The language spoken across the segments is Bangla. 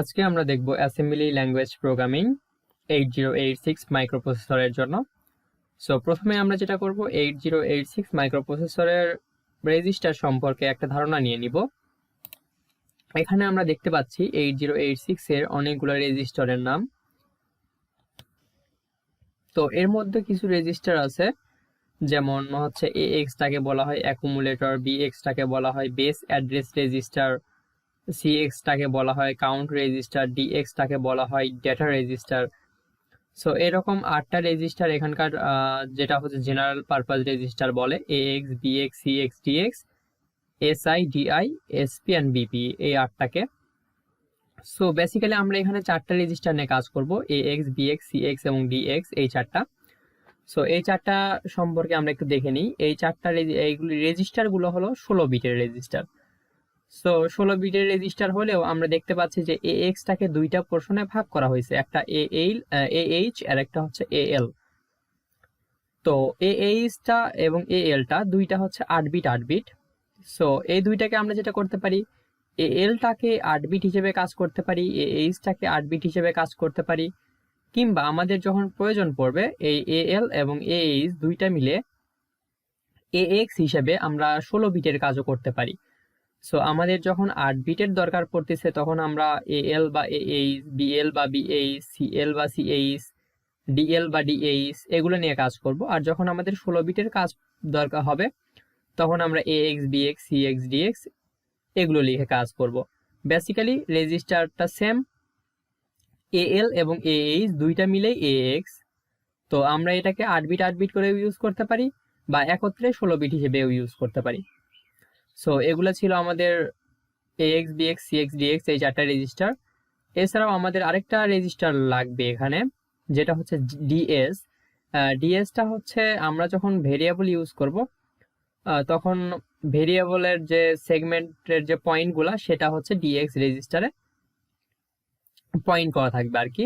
আজকে আমরা দেখব অ্যাসেম্বলি ল্যাঙ্গুয়েজ প্রোগ্রামিং 8086 মাইক্রোপ্রসেসরের জন্য। সো প্রথমে আমরা যেটা করব 8086 মাইক্রোপ্রসেসরের রেজিস্টার সম্পর্কে একটা ধারণা নিয়ে নিব। এখানে আমরা দেখতে পাচ্ছি 8086 এর অনেকগুলো রেজিস্টারের নাম। তো এর মধ্যে কিছু রেজিস্টার আছে, যেমন হচ্ছে AX টাকে বলা হয় অ্যাকুমুলেটর, BX টাকে বলা হয় বেস অ্যাড্রেস রেজিস্টার, CX টাকে বলা হয় কাউন্ট রেজিস্টার, DX টাকে বলা হয় ডেটা রেজিস্টার। সো এরকম 8টা রেজিস্টার এখানকার যেটা হচ্ছে জেনারেল পারপাস রেজিস্টার বলে, AX BX CX DX SI DI SP and BP, এই 8টাকে। সো বেসিক্যালি আমরা এখানে 4টা রেজিস্টার নিয়ে কাজ করব, AX BX CX এবং DX, এই 4টা। সো এই 4টা সম্পর্কে আমরা একটু দেখে নিই। এই 4টা এইগুলি রেজিস্টারগুলো হলো 16 বিটের রেজিস্টার। সো 16 বিটের রেজিস্টার হলেও আমরা দেখতে পাচ্ছি যে AX টাকে দুইটা পোর্শনে ভাগ করা হয়েছে, একটা AH আর একটা হচ্ছে AL। তো AH টা এবং AL টা দুইটা হচ্ছে 8 বিট 8 বিট। সো এই দুইটাকে আমরা যেটা করতে পারি, AL টাকে 8 বিট হিসেবে কাজ করতে পারি, AH টাকে 8 বিট হিসেবে কাজ করতে পারি, কিংবা আমাদের যখন প্রয়োজন পড়বে এই AL এবং AH দুইটা মিলে AX হিসেবে আমরা 16 বিটের কাজও করতে পারি। সো আমাদের যখন 8 বিটের দরকার পড়তেছে তখন আমরা AL বা AH, BL বা BH, CL বা CH, DL বা DH এগুলো নিয়ে কাজ করব। আর যখন আমাদের 16 বিটের কাজ দরকার হবে তখন আমরা AX BX CX DX এগুলো লিখে কাজ করব। বেসিক্যালি রেজিস্টারটা সেম, AL এবং AH দুইটা মিলেই AX। তো আমরা এটাকে 8 বিট 8 বিট করে ইউজ করতে পারি বা একত্রে 16 বিট হিসেবেও ইউজ করতে পারি। সো এগুলো ছিল আমাদের AX BX CX DX এই 4টা রেজিস্টার। এছাড়াও আমাদের আরেকটা রেজিস্টার লাগবে এখানে, যেটা হচ্ছে DS। ডিএসটা হচ্ছে আমরা যখন ভেরিয়েবল ইউজ করব তখন ভেরিয়েবলের যে সেগমেন্টের যে পয়েন্টগুলো সেটা হচ্ছে DX রেজিস্টারে পয়েন্ট করা থাকবে আর কি।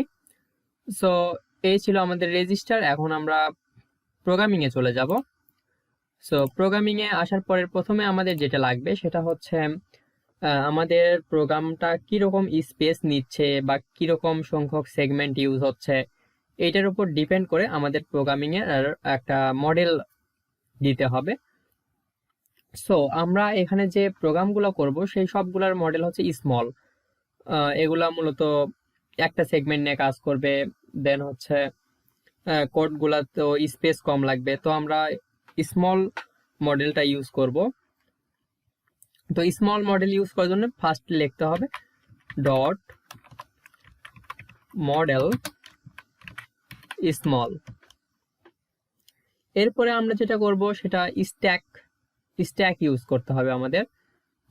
সো এই ছিল আমাদের রেজিস্টার। এখন আমরা প্রোগ্রামিং এ চলে যাব। সো প্রোগ্রামিং এ আসার পরে প্রথমে আমাদের যেটা লাগবে সেটা হচ্ছে আমাদের প্রোগ্রামটা কিরকম স্পেস নিচ্ছে বা কিরকম সংখ্যক সেগমেন্ট ইউজ হচ্ছে, এটার উপর ডিপেন্ড করে আমাদের প্রোগ্রামিং এর একটা মডেল দিতে হবে। সো আমরা এখানে যে প্রোগ্রামগুলো করব সেই সবগুলোর মডেল হচ্ছে স্মল। এগুলা মূলত একটা সেগমেন্ট নিয়ে কাজ করবে। দেন হচ্ছে কোডগুলা তো স্পেস কম লাগবে, তো আমরা স্মল মডেলটা ইউজ করব। তো স্মল মডেল ইউজ করার জন্য ফার্স্ট লিখতে হবে ডট মডেল স্মল। এরপরে আমরা যেটা করব সেটা স্ট্যাক ইউজ করতে হবে আমাদের,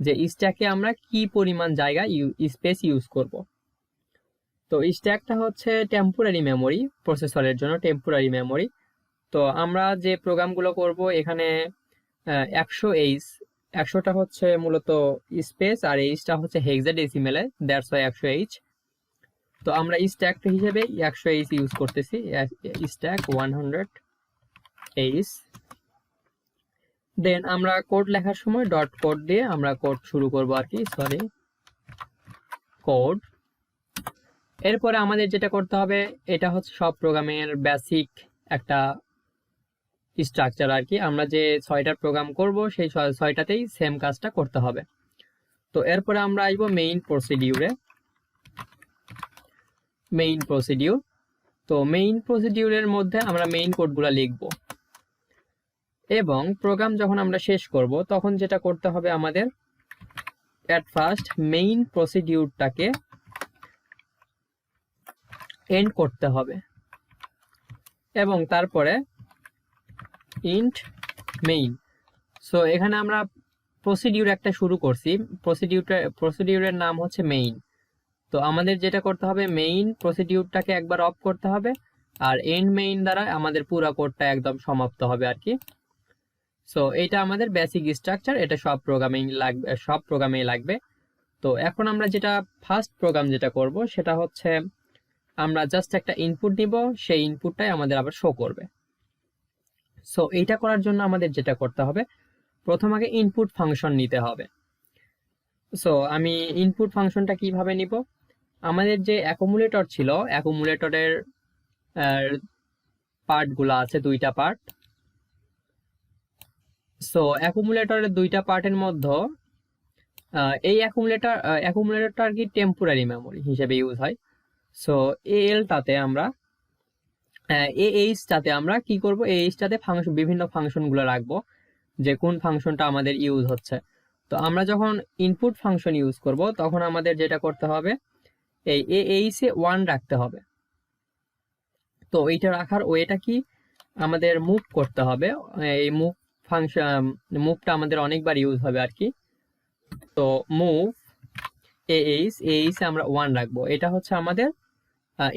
যে স্ট্যাকে আমরা কি পরিমাণ জায়গা স্পেস ইউজ করব। তো স্ট্যাকটা হচ্ছে টেম্পোরারি মেমোরি, প্রসেসরের জন্য টেম্পোরারি মেমোরি। তো আমরা যে প্রোগ্রামগুলো করব এখানে 100H, 100টা হচ্ছে মূলত স্পেস আর এইচটা হচ্ছে হেক্সাডেসিমেলে, দ্যাটস ওয়াই 100H। তো আমরা স্ট্যাক হিসেবে 100H ইউজ করতেছি, স্ট্যাক 100H। দেন আমরা কোড লেখার সময় ডট কোড দিয়ে আমরা কোড শুরু করব আর কি, সরি কোড। এরপরে আমাদের যেটা করতে হবে এটা হচ্ছে সব প্রোগ্রামের বেসিক একটা স্ট্রাকচার আর কি। আমরা যে 6টা প্রোগ্রাম করব সেই 6টাতেই সেম কাজটা করতে হবে। তো এরপরে আমরা আসবো মেইন প্রসিডিউর। তো মেইন প্রসিডিউরের মধ্যে আমরা মেইন কোডগুলো লিখব এবং প্রোগ্রাম যখন আমরা শেষ করব তখন যেটা করতে হবে আমাদের এট ফার্স্ট মেইন প্রসিডিউরটাকে এন্ড করতে হবে এবং তারপরে ইন্ট মেইন। সো এখানে আমরা প্রসিডিউর একটা শুরু করছি, প্রসিডিউরের নাম হচ্ছে মেইন। তো আমাদের যেটা করতে হবে মেইন প্রসিডিউরটাকে একবার অফ করতে হবে আর এন্ড মেইন দ্বারা আমাদের পুরো কোডটা একদম সমাপ্ত হবে আর কি। সো এটা আমাদের বেসিক স্ট্রাকচার, এটা সব প্রোগ্রামেই লাগবে। তো এখন আমরা যেটা ফার্স্ট প্রোগ্রাম যেটা করব সেটা হচ্ছে আমরা জাস্ট একটা ইনপুট নিব, সেই ইনপুটটাই আমাদের আবার শো করবে। সো এইটা করার জন্য আমাদের যেটা করতে হবে প্রথম আগে ইনপুট ফাংশন নিতে হবে। সো আমি ইনপুট ফাংশনটা কিভাবে নিব, আমাদের যে অ্যাকুমুলেটর ছিল, অ্যাকুমুলেটরের পার্ট গুলা আছে, দুইটা পার্ট। সো অ্যাকুমুলেটরের দুইটা পার্টের মধ্যে এই অ্যাকুমুলেটরটা আর কি টেম্পোরারি মেমোরি হিসেবে ইউজ হয়। সো এএলটাতে আমরা এইচটাতে আমরা কি করব, এইচটাতে ফাংশন, বিভিন্ন ফাংশনগুলো রাখবো, যে কোন ফাংশনটা আমাদের ইউজ হচ্ছে। তো আমরা যখন ইনপুট ফাংশন ইউজ করব তখন আমাদের যেটা করতে হবে, এই এইচে 1 রাখতে হবে। তো এইটা রাখার ওয়েটা কি, আমাদের মুভ করতে হবে। এই মুভ ফাংশন, মুভটা আমাদের অনেকবার ইউজ হবে আর কি। তো মুভ এইচে আমরা 1 রাখবো, এটা হচ্ছে আমাদের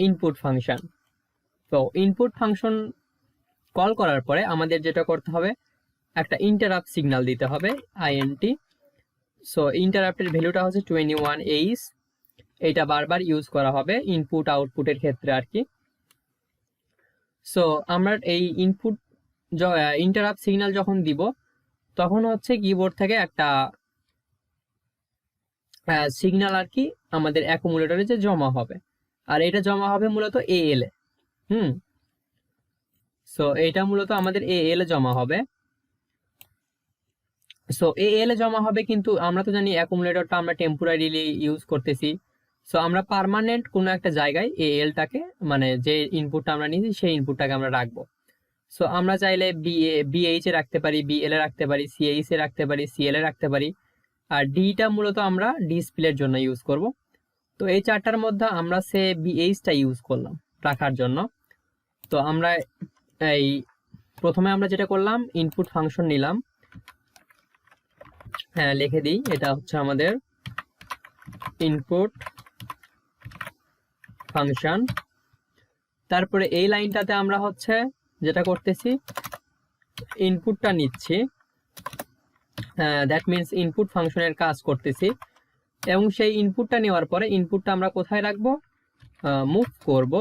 ইনপুট ফাংশন। তো ইনপুট ফাংশন কল করার পরে আমাদের যেটা করতে হবে, একটা ইন্টারাপ্ট সিগন্যাল দিতে হবে, আইএনটি। সো ইন্টারাপ্টের ভ্যালুটা হচ্ছে 21H, এইটা বারবার ইউজ করা হবে ইনপুট আউটপুটের ক্ষেত্রে আর কি। সো আমরা এই ইনপুট ইন্টারাপ্ট সিগন্যাল যখন দিব তখন হচ্ছে কিবোর্ড থেকে একটা সিগন্যাল আর কি আমাদের অ্যাকুমুলেটরে যে জমা হবে, আর এটা জমা হবে মূলত এএল এ। সো এটা মূলত আমাদের এএল এ জমা হবে। সো এএল এ জমা হবে, কিন্তু আমরা তো জানি অ্যাকুমুলেটরটা আমরা টেম্পোরারিলি ইউজ করতেছি। সো আমরা পার্মানেন্ট কোনো একটা জায়গায় এএলটাকে, মানে যে ইনপুটটা আমরা নিয়েছি সেই ইনপুটটাকে আমরা রাখবো। সো আমরা চাইলে বিএইচ এ রাখতে পারি, বিএল এ রাখতে পারি, সিএইচ এ রাখতে পারি, সিএল এ রাখতে পারি। আর ডিটা মূলত আমরা ডিসপ্লের জন্য ইউজ করব। তো এই চারটার মধ্যে আমরা সে বিএইচটা ইউজ করলাম রাখার জন্য। তো আমরা এই প্রথমে আমরা যেটা করলাম, ইনপুট ফাংশন নিলাম, হ্যাঁ লিখে দিই, এটা হচ্ছে আমাদের ইনপুট ফাংশন। তারপরে এই লাইনটাতে আমরা হচ্ছে যেটা করতেছি, ইনপুটটা নিচ্ছি, দ্যাট মিনস ইনপুট ফাংশনের কাজ করতেছি। এবং সেই ইনপুটটা নেওয়ার পরে ইনপুটটা আমরা কোথায় রাখবো, মুভ করব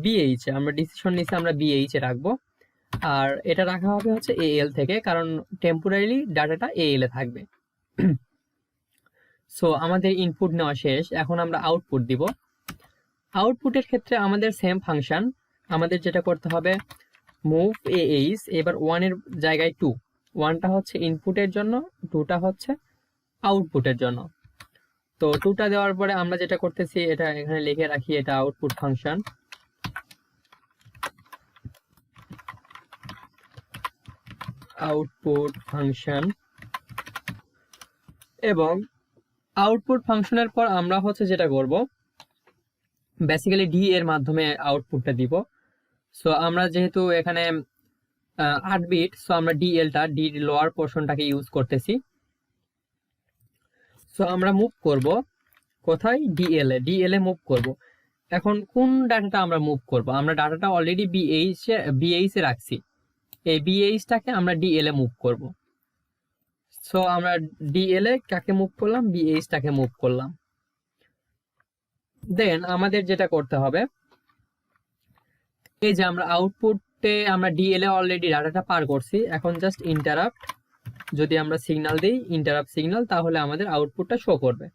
বিএইচ এ। আমরা ডিসিশন নিচ্ছি আমরা বিএইচ এ রাখবো, আর এটা রাখা হবে হচ্ছে এএল থেকে, কারণ টেম্পোরারিলি ডাটাটা এএল এ থাকবে। সো আমাদের ইনপুট নেওয়া শেষ, এখন আমরা আউটপুট দিব। আউটপুটের ক্ষেত্রে আমাদের সেম ফাংশন, আমাদের যেটা করতে হবে, মুভ এইচ, এবার 1 এর জায়গায় 2, 1টা হচ্ছে ইনপুটের জন্য, 2টা হচ্ছে আউটপুটের জন্য। তো 2টা দেওয়ার পরে আমরা যেটা করতেছি, এটা এখানে লিখে রাখি, এটা আউটপুট ফাংশন। আউটপুট ফাংশন, এবং আউটপুট ফাংশনের পর আমরা হচ্ছে যেটা করব, বেসিক্যালি ডি এর মাধ্যমে আউটপুটটা দিব। সো আমরা যেহেতু এখানে 8 বিট, সো আমরা ডিএলটা, ডি লোয়ার পোর্শনটাকে ইউজ করতেছি। সো আমরা মুভ করব কোথায়, ডিএল এ মুভ করব। এখন কোন ডাটাটা আমরা মুভ করব, আমরা ডাটাটা অলরেডি বিএইচ এ রাখছি, এই বিএইচটাকে আমরা ডিএল এ মুভ করব। সো আমরা ডিএল এ কাকে মুভ করলাম, বিএইচটাকে মুভ করলাম। দেন আমাদের যেটা করতে হবে, এই যে আমরা আউটপুটে আমরা ডিএল এ অলরেডি ডাটাটা পার করছি, এখন জাস্ট ইন্টারাপ্ট যদি আমরা সিগন্যাল দিই, ইন্টারাপ্ট সিগন্যাল, তাহলে আমাদের আউটপুটটা শো করবে।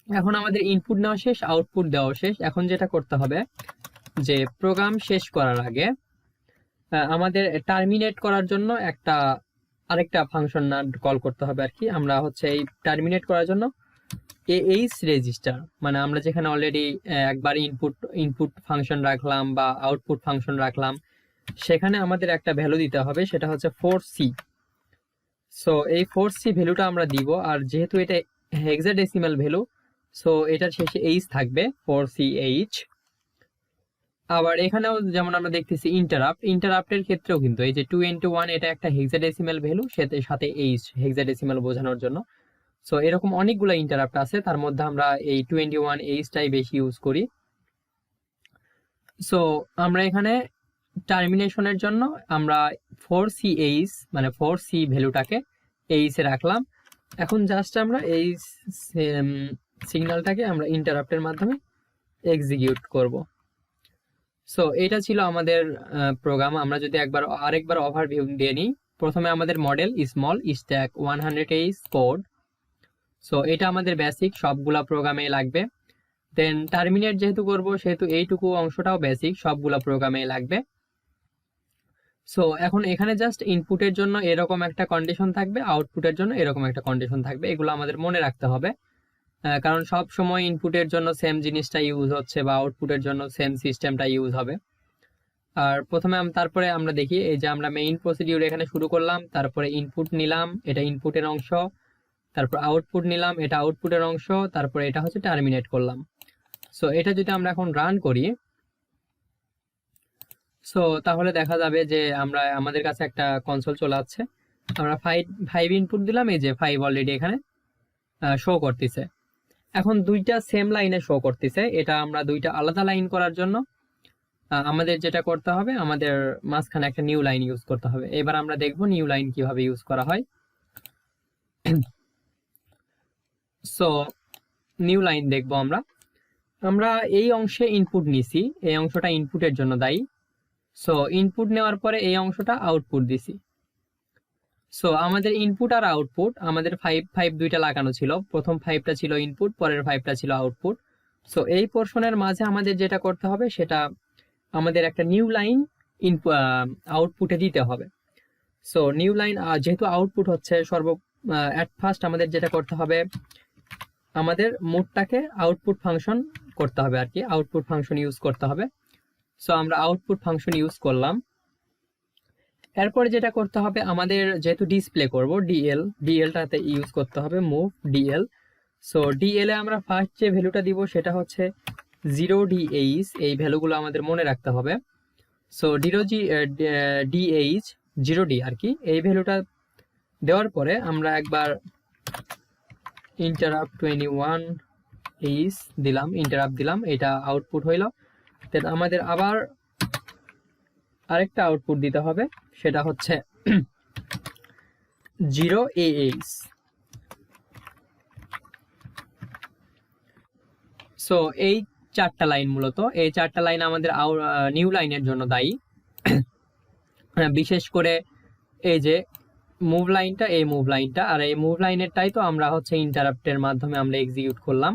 এখন আমাদের ইনপুট নেওয়া শেষ, আউটপুট দেওয়া শেষ। এখন যেটা করতে হবে, যে প্রোগ্রাম শেষ করার আগে আমাদের টার্মিনেট করার জন্য আরেকটা ফাংশন কল করতে হবে আর কি। আমরা হচ্ছে এই টার্মিনেট করার জন্য এইচ রেজিস্টার, মানে আমরা যেখানে অলরেডি একবার ইনপুট ফাংশন রাখলাম বা আউটপুট ফাংশন রাখলাম, সেখানে আমাদের একটা ভ্যালু দিতে হবে, সেটা হচ্ছে 4C। সো এই 4C ভ্যালুটা আমরা দিব, আর যেহেতু এটা হেক্সাডেসিমাল ভ্যালু, সো এটার শেষে এইচ থাকবে, 4CH। আবার এখানেও যেমন আমরা দেখতেছি ইন্টারাপ্টের ক্ষেত্রেও কিন্তু এই যে 2 × 1, এটা একটা হেক্সাডেসিমাল ভ্যালু, সাথে এইচ, হেক্সাডেসিমাল বোঝানোর জন্য। সো এরকম অনেকগুলো ইন্টারাপ্ট আছে, তার মধ্যে আমরা এই 21H-টাই বেশি ইউজ করি। সো আমরা এখানে টার্মিনেশনের জন্য আমরা 4CH, মানে 4C ভ্যালুটাকে এইচ এ রাখলাম। এখন জাস্ট আমরা এই সিগন্যালটাকে আমরা ইন্টারাপ্টের মাধ্যমে এক্সিকিউট করব। সো এটা ছিল আমাদের প্রোগ্রাম। আমরা যদি আরেকবার ওভারভিউ দিয়ে নিই, প্রথমে আমাদের model small stack 100H code. So এটা আমাদের বেসিক, সবগুলা প্রোগ্রামে লাগবে। দেন টার্মিনেট যেহেতু করব সেহেতু এইটুকু অংশটাও বেসিক, সবগুলা প্রোগ্রামে লাগবে। সো এখন এখানে জাস্ট ইনপুটের জন্য এরকম একটা কন্ডিশন থাকবে, আউটপুটের জন্য এরকম একটা কন্ডিশন থাকবে, এগুলো আমাদের মনে রাখতে হবে। কারণ সব সময় ইনপুটের জন্য সেম জিনিসটা ইউজ হচ্ছে বা আউটপুটের জন্য সেম সিস্টেমটা ইউজ হবে। আর তারপরে আমরা দেখি, এই যে আমরা মেইন প্রসিডিউর এখানে শুরু করলাম, তারপরে ইনপুট নিলাম, এটা ইনপুটের অংশ, তারপর আউটপুট নিলাম, এটা আউটপুটের অংশ, তারপরে এটা হচ্ছে টার্মিনেট করলাম। সো এটা যদি আমরা এখন রান করি, সো তাহলে দেখা যাবে যে আমাদের কাছে একটা কনসোল চলে আসছে। আমরা ফাইভ ইনপুট দিলাম, এই যে 5 অলরেডি এখানে শো করতেছে। এখন দুইটা সেম লাইনে শো করতেছে, এটা আমরা দুইটা আলাদা লাইন করার জন্য আমাদের যেটা করতে হবে, আমাদের মাঝখানে একটা নিউ লাইন ইউজ করতে হবে। এবার আমরা দেখব নিউ লাইন কিভাবে ইউজ করা হয়। সো নিউ লাইন দেখবো আমরা এই অংশে ইনপুট নিছি, এই অংশটা ইনপুটের জন্য দায়ী। সো ইনপুট নেওয়ার পরে এই অংশটা আউটপুট দিছি। সো আমাদের ইনপুট আর আউটপুট, আমাদের 5 দুইটা লাগানো ছিল, প্রথম 5টা ছিল ইনপুট, পরের 5টা ছিল আউটপুট। সো এই পোর্শনের মাঝে আমাদের যেটা করতে হবে, সেটা আমাদের একটা নিউ লাইন আউটপুটে দিতে হবে। সো নিউ লাইন যেহেতু আউটপুট হচ্ছে অ্যাট ফার্স্ট আমাদের যেটা করতে হবে, আমাদের মোডটাকে আউটপুট ফাংশন করতে হবে আর কি, আউটপুট ফাংশন ইউজ করতে হবে। সো আমরা আউটপুট ফাংশন ইউজ করলাম। এরপরে যেটা করতে হবে, আমাদের যেহেতু ডিসপ্লে করব, ডিএলটাতে ইউজ করতে হবে মুভ ডিএল। সো ডিএল এ আমরা ফার্স্ট যে ভ্যালুটা দিব সেটা হচ্ছে 0DH, এই ভ্যালুগুলো আমাদের মনে রাখতে হবে। সো DH 0D আর কি, এই ভ্যালুটা দেওয়ার পরে আমরা একবার ইন্টারাপ্ট 21H দিলাম, ইন্টারাপ্ট দিলাম, এটা আউটপুট হইল। দেন আমাদের আবার আরেকটা আউটপুট দিতে হবে, সেটা হচ্ছে 0AH। সো এই চারটা লাইন, মূলত এই চারটা লাইন আমাদের নিউ লাইনের জন্য দায়ী। বিশেষ করে এই যে মুভ লাইনটা, এই মুভ লাইনটা, আর এই মুভ লাইনেরটাই তো আমরা হচ্ছে ইন্টারাপ্টের মাধ্যমে আমরা এক্সিকিউট করলাম।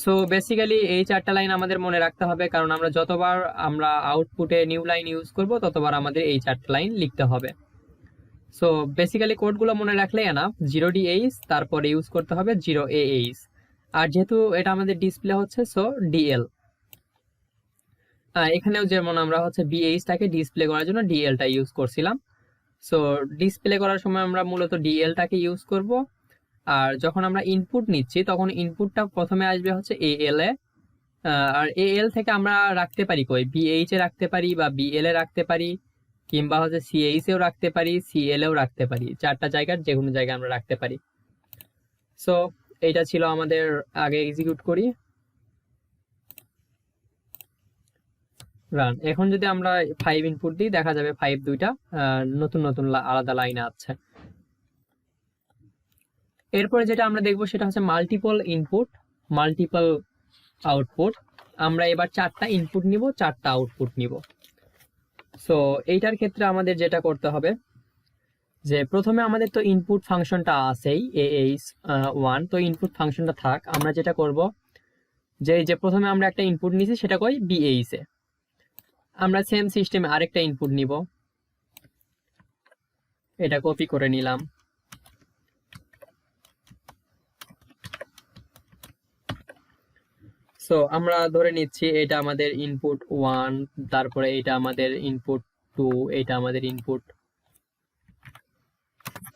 সো বেসিক্যালি এই চারটা লাইন আমাদের মনে রাখতে হবে, কারণ আমরা যতবার আমরা আউটপুটে নিউ লাইন ইউজ করব ততবার আমাদের এই চারটা লাইন লিখতে হবে। সো বেসিক্যালি কোডগুলো মনে রাখলে এনাফ। 0DH, তারপরে ইউজ করতে হবে 0AH। আর যেহেতু এটা আমাদের ডিসপ্লে হচ্ছে, সো ডিএল। এখানেও যেমন আমরা হচ্ছে বিএইচটাকে ডিসপ্লে করার জন্য ডিএলটা ইউজ করছিলাম। সো ডিসপ্লে করার সময় আমরা মূলত ডিএলটাকে ইউজ করব। আর যখন আমরা ইনপুট নিচ্ছি, তখন ইনপুটটা প্রথমে আসবে হচ্ছে এএল এ। আর এএল থেকে আমরা রাখতে পারি কই, বিএইচ এ রাখতে পারি বা বিএল এ রাখতে পারি, কিংবা হচ্ছে সিএইচ এও রাখতে পারি, সিএল এও রাখতে পারি, চারটা জায়গার যে কোনো জায়গায় আমরা রাখতে পারি। সো এইটা ছিল আমাদের, আগে এক্সিকিউট করি, রান। এখন যদি আমরা 5 ইনপুট দিই, দেখা যাবে 5 দুইটা নতুন নতুন আলাদা লাইনে আছে। এরপরে যেটা আমরা দেখবো সেটা হচ্ছে মাল্টিপল ইনপুট, মাল্টিপল আউটপুট। আমরা এবার 4টা ইনপুট নিব, 4টা আউটপুট নিব। সো এইটার ক্ষেত্রে আমাদের যেটা করতে হবে, যে প্রথমে আমাদের তো ইনপুট ফাংশনটা আছেই, AH1, তো ইনপুট ফাংশনটা থাক। আমরা যেটা করব, যে প্রথমে আমরা একটা ইনপুট নিছি সেটা কই BH এ, আমরা সেম সিস্টেমে আরেকটা ইনপুট নিব, এটা কপি করে নিলাম। সো আমরা ধরে নিচ্ছি এটা আমাদের ইনপুট 1, তারপরে এটা আমাদের ইনপুট 2, এটা আমাদের ইনপুট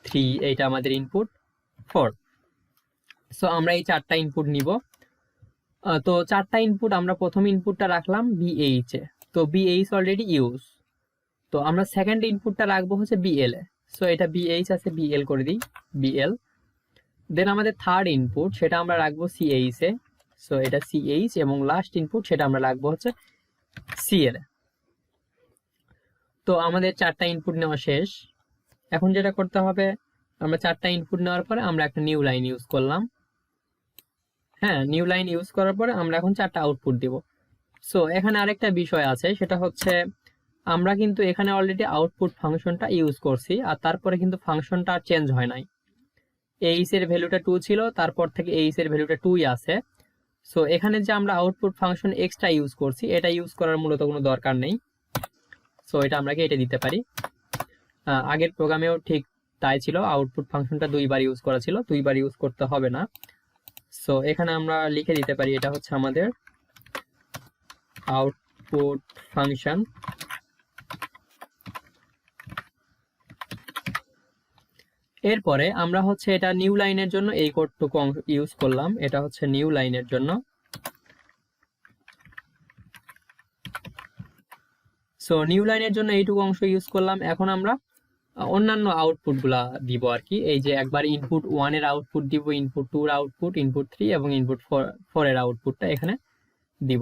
3, এটা আমাদের ইনপুট 4। সো আমরা এই 4টা ইনপুট নিব। তো 4টা ইনপুট, আমরা প্রথম ইনপুটটা রাখলাম BH এ, তো BH অলরেডি ইউজ। তো আমরা সেকেন্ড ইনপুটটা রাখবো হচ্ছে BL এ। সো এটা BH আছে, BL করে দিই, BL। দেন আমাদের থার্ড ইনপুট, সেটা আমরা রাখবো CH এ। সো এটা CH, এবং লাস্ট ইনপুট সেটা আমরা রাখবো হচ্ছে CL এ। তো আমাদের 4টা ইনপুট নেওয়া শেষ। এখন যেটা করতে হবে, আমরা 4টা ইনপুট নেওয়ার পরে আমরা একটা নিউ লাইন ইউজ করলাম। হ্যাঁ, নিউ লাইন ইউজ করার পরে আমরা এখন 4টা আউটপুট দিব। সো এখানে আরেকটা বিষয় আছে, সেটা হচ্ছে আমরা কিন্তু এখানে অলরেডি আউটপুট ফাংশনটা ইউজ করছি, আর তারপরে কিন্তু ফাংশনটা চেঞ্জ হয় নাই। এইচ এর ভ্যালুটা 2 ছিল, তারপর থেকে এইচ এর ভ্যালুটা 2ই আছে। সো এখানে যে আমরা আউটপুট ফাংশন এক্সট্রা ইউজ করছি, এটা ইউজ করার মূলত কোনো দরকার নেই। সো এটা আমরা কেটে দিতে পারি। আগের প্রোগ্রামেও ঠিক তাই ছিল, আউটপুট ফাংশনটা 2বার ইউজ করা ছিল, 2বার ইউজ করতে হবে না। সো এখানে আমরা লিখে দিতে পারি এটা হচ্ছে আমাদের আউটপুট ফাংশন। এরপরে আমরা হচ্ছে এটা নিউ লাইনের জন্য এই কোডটুকু ইউজ করলাম, এটা হচ্ছে নিউ লাইনের জন্য। সো নিউ লাইনের জন্য এইটুকু অংশ ইউজ করলাম। এখন আমরা অন্যান্য আউটপুট গুলা দিব আর কি। এই যে একবার ইনপুট 1 এর আউটপুট দিব, ইনপুট 2 এর আউটপুট, ইনপুট 3 এবং ইনপুট 4 এর আউটপুটটা এখানে দিব।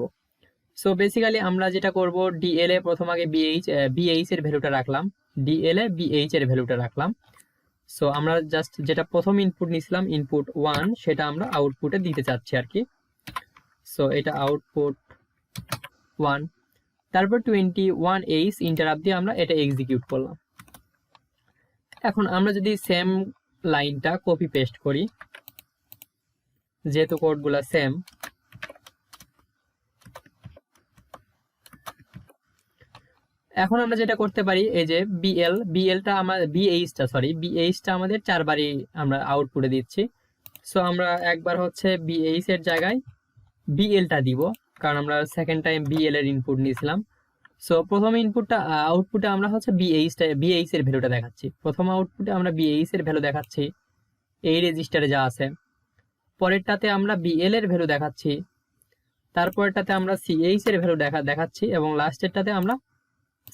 সো বেসিক্যালি আমরা যেটা করব, ডিএল এ প্রথম আগে বিএইচ এর ভ্যালুটা রাখলাম, ডিএল এ বিএইচ এর ভ্যালুটা রাখলাম। সো আমরা জাস্ট যেটা প্রথম ইনপুট নিছিলাম ইনপুট 1, সেটা আমরা আউটপুটে দিতে চাচ্ছি আর কি। সো এটা আউটপুট 1, তারপর 21H ইন্টারাপ্ট দিয়ে আমরা এটা এক্সিকিউট করলাম। এখন আমরা যদি সেম লাইনটা কপি পেস্ট করি, যেহেতু কোডগুলো সেম, এখন আমরা যেটা করতে পারি, এই যে বিএলটা আমাদের বিএইচটা আমাদের 4বারই আমরা আউটপুটে দিচ্ছি। সো আমরা একবার হচ্ছে বিএইচ এর জায়গায় বিএলটা দিব, কারণ আমরা সেকেন্ড টাইম বিএল এর ইনপুট নিয়েছিলাম। সো প্রথম ইনপুটটা আউটপুটে আমরা হচ্ছে বিএইচ এর ভ্যালুটা দেখাচ্ছি। প্রথম আউটপুটে আমরা বিএইচ এর ভ্যালু দেখাচ্ছি এই রেজিস্টারে যা আছে, পরেরটাতে আমরা বিএল এর ভ্যালু দেখাচ্ছি, তারপরটাতে আমরা সিএইচ এর ভ্যালু দেখাচ্ছি এবং লাস্টেরটাতে আমরা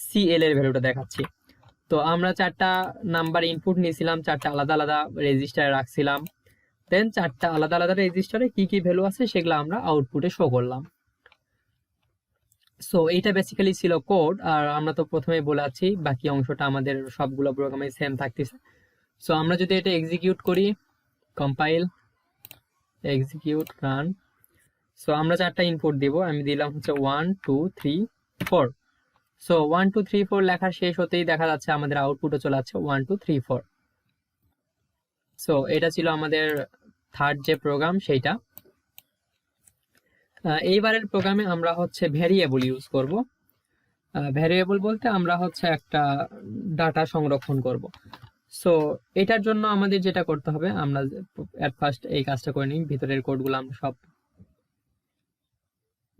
সিএল এর ভ্যালুটা দেখাচ্ছি। তো আমরা 4টা নাম্বার ইনপুট নিয়েছিলাম, 4টা আলাদা আলাদা রেজিস্টারে রাখছিলাম, দেন 4টা আলাদা আলাদা রেজিস্টারে কি কি ভ্যালু আছে সেগুলো আমরা আউটপুটে শো করলাম। সো এইটা বেসিক্যালি ছিল কোড। আর আমরা তো প্রথমেই বলে আছি বাকি অংশটা আমাদের সবগুলো প্রোগ্রামে সেম থাকতেছে। সো আমরা যদি এটা এক্সিকিউট করি, কম্পাইল, এক্সিকিউট, রান। সো আমরা 4টা ইনপুট দিব, আমি দিলাম হচ্ছে 1 2 3 4। সো 1 2 3 4 লেখা শেষ হতেই দেখা যাচ্ছে আমাদের আউটপুটে চলে যাচ্ছে 1 2 3 4। সো এটা ছিল আমাদের থার্ড যে প্রোগ্রাম সেইটা। এইবারের প্রোগ্রামে আমরা হচ্ছে ভ্যারিয়েবল ইউজ করব। ভ্যারিয়েবল বলতে আমরা হচ্ছে একটা ডাটা সংরক্ষণ করব। সো এটার জন্য আমাদের যেটা করতে হবে, আমরা এট ফার্স্ট এই কাজটা করে নিই, ভিতরের কোডগুলো আমরা সব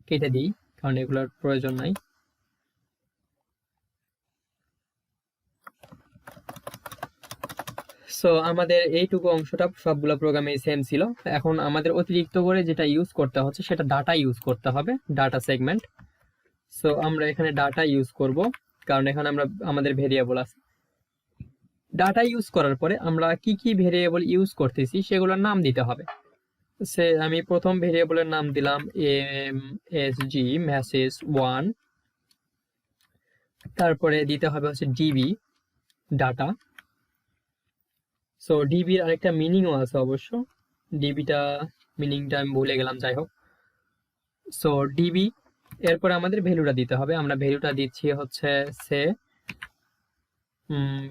কেটে দিই কারণ এগুলোর প্রয়োজন নাই। সো আমাদের এইটুকু অংশটা সবগুলো প্রোগ্রামে সেম ছিল। এখন আমাদের অতিরিক্ত করে যেটা ইউজ করতে হচ্ছে সেটা ডাটা ইউজ করতে হবে, ডাটা সেগমেন্ট। সো আমরা এখানে ডাটা ইউজ করব কারণ এখানে আমাদের ভেরিয়েবল আছে। ডাটা ইউজ করার পরে আমরা কি কি ভেরিয়েবল ইউজ করতেছি সেগুলোর নাম দিতে হবে। সে আমি প্রথম ভেরিয়েবলের নাম দিলাম msg মেসেজ 1, তারপরে দিতে হবে হচ্ছে ডিবি ডাটা। সো ডিবির আরেকটা মিনিংও আছে অবশ্য, ডিবিটা মিনিংটা আমি ভুলে গেলাম, যাই হোক। সো ডিবি, এরপরে আমাদের ভ্যালুটা দিতে হবে। আমরা ভ্যালুটা দিচ্ছি হচ্ছে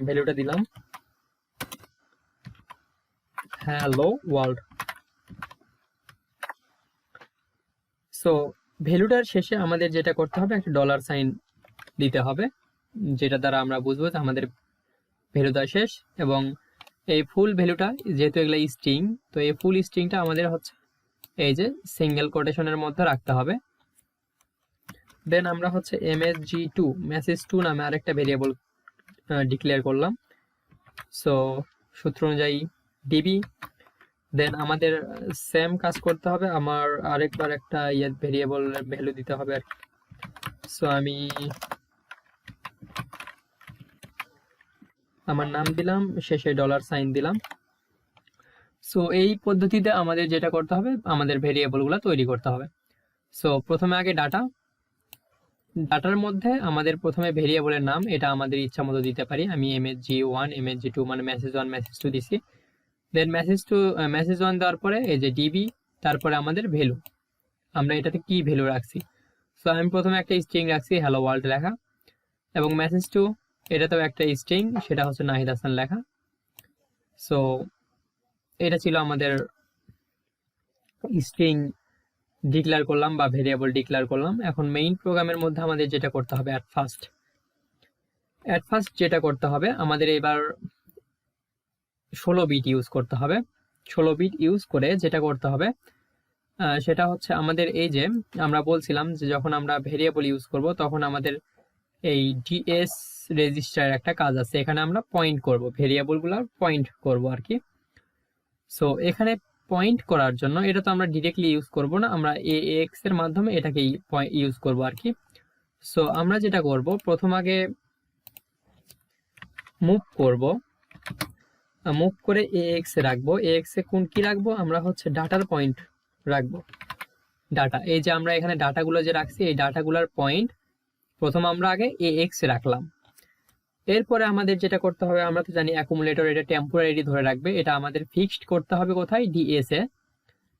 ভ্যালুটা দিলাম হ্যালো ওয়ার্ল্ড। সো ভ্যালুটার শেষে আমাদের যেটা করতে হবে, একটা ডলার সাইন দিতে হবে, যেটা দ্বারা আমরা বুঝবো যে আমাদের ভ্যালুটা শেষ। এবং এই ফুল ভ্যালুটা, যেহেতু এগুলো স্ট্রিং, তো এই ফুল স্ট্রিংটা আমাদের হচ্ছে এই যে সিঙ্গেল কোটেশনের মধ্যে রাখতে হবে। দেন আমরা হচ্ছে msg2 মেসেজ 2 নামে আরেকটা ভেরিয়েবল ডিক্লেয়ার করলাম। সো সূত্র অনুযায়ী ডিবি। দেন আমাদের সেম কাজ করতে হবে, আমার আরেকবার একটা ভেরিয়েবল ভ্যালু দিতে হবে আর কি। সো আমি আমার নাম দিলাম, শেষে ডলার সাইন দিলাম। সো এই পদ্ধতিতে আমাদের যেটা করতে হবে, আমাদের ভেরিয়েবলগুলো তৈরি করতে হবে। সো প্রথমে আগে ডাটার মধ্যে আমাদের প্রথমে ভেরিয়েবলের নাম, এটা আমাদের ইচ্ছা মতো দিতে পারি। আমি msg1 msg2 মানে মেসেজ 1 মেসেজ 2 দিছি। দেন মেসেজ 1 দেওয়ার পরে এই যে ডিবি, তারপরে আমাদের ভ্যালু, আমরা এটাতে কি ভ্যালু রাখছি। সো আমি প্রথমে একটা স্ট্রিং রাখছি হ্যালো ওয়ার্ল্ড লেখা, এবং মেসেজ 2 এটাতেও একটা স্ট্রিং, সেটা হচ্ছে নাহিদ হাসান লেখা। সো এটা ছিল আমাদের স্ট্রিং ডিক্লেয়ার করলাম বা ভেরিয়েবল ডিক্লেয়ার করলাম। এখন মেইন প্রোগ্রামের মধ্যে আমাদের যেটা করতে হবে অ্যাট ফার্স্ট যেটা করতে হবে আমাদের এবার 16 বিট ইউজ করতে হবে। 16 বিট ইউজ করে যেটা করতে হবে সেটা হচ্ছে আমাদের এই যে আমরা বলছিলাম যে যখন আমরা ভেরিয়েবল ইউজ করব তখন আমাদের এই ডিএস রেজিস্টারের একটা কাজ আছে, এখানে আমরা পয়েন্ট করব, ভেরিয়েবলগুলো পয়েন্ট করব আর কি। সো এখানে পয়েন্ট করার জন্য এটা তো আমরা ডিরেক্টলি ইউজ করব না, আমরা এএক্স এর মাধ্যমে এটাকে ইউজ করব আর কি। সো আমরা যেটা করব প্রথম আগে মুভ করব, মুভ করে এএক্স এ রাখবো। এএক্স এ কোন কি রাখবো, আমরা হচ্ছে ডাটার পয়েন্ট রাখবো। ডাটা, এই যে আমরা এখানে ডাটাগুলো যে রাখছি এই ডাটাগুলোর পয়েন্ট প্রথম আমরা আগে এএক্স এ রাখলাম। এরপরে আমাদের যেটা করতে হবে, আমরা তো জানি অ্যাকুমুলেটর এটা টেম্পোরারি ধরে রাখবে, এটা আমাদের ফিক্সড করতে হবে কোথায়, ডিএস এ,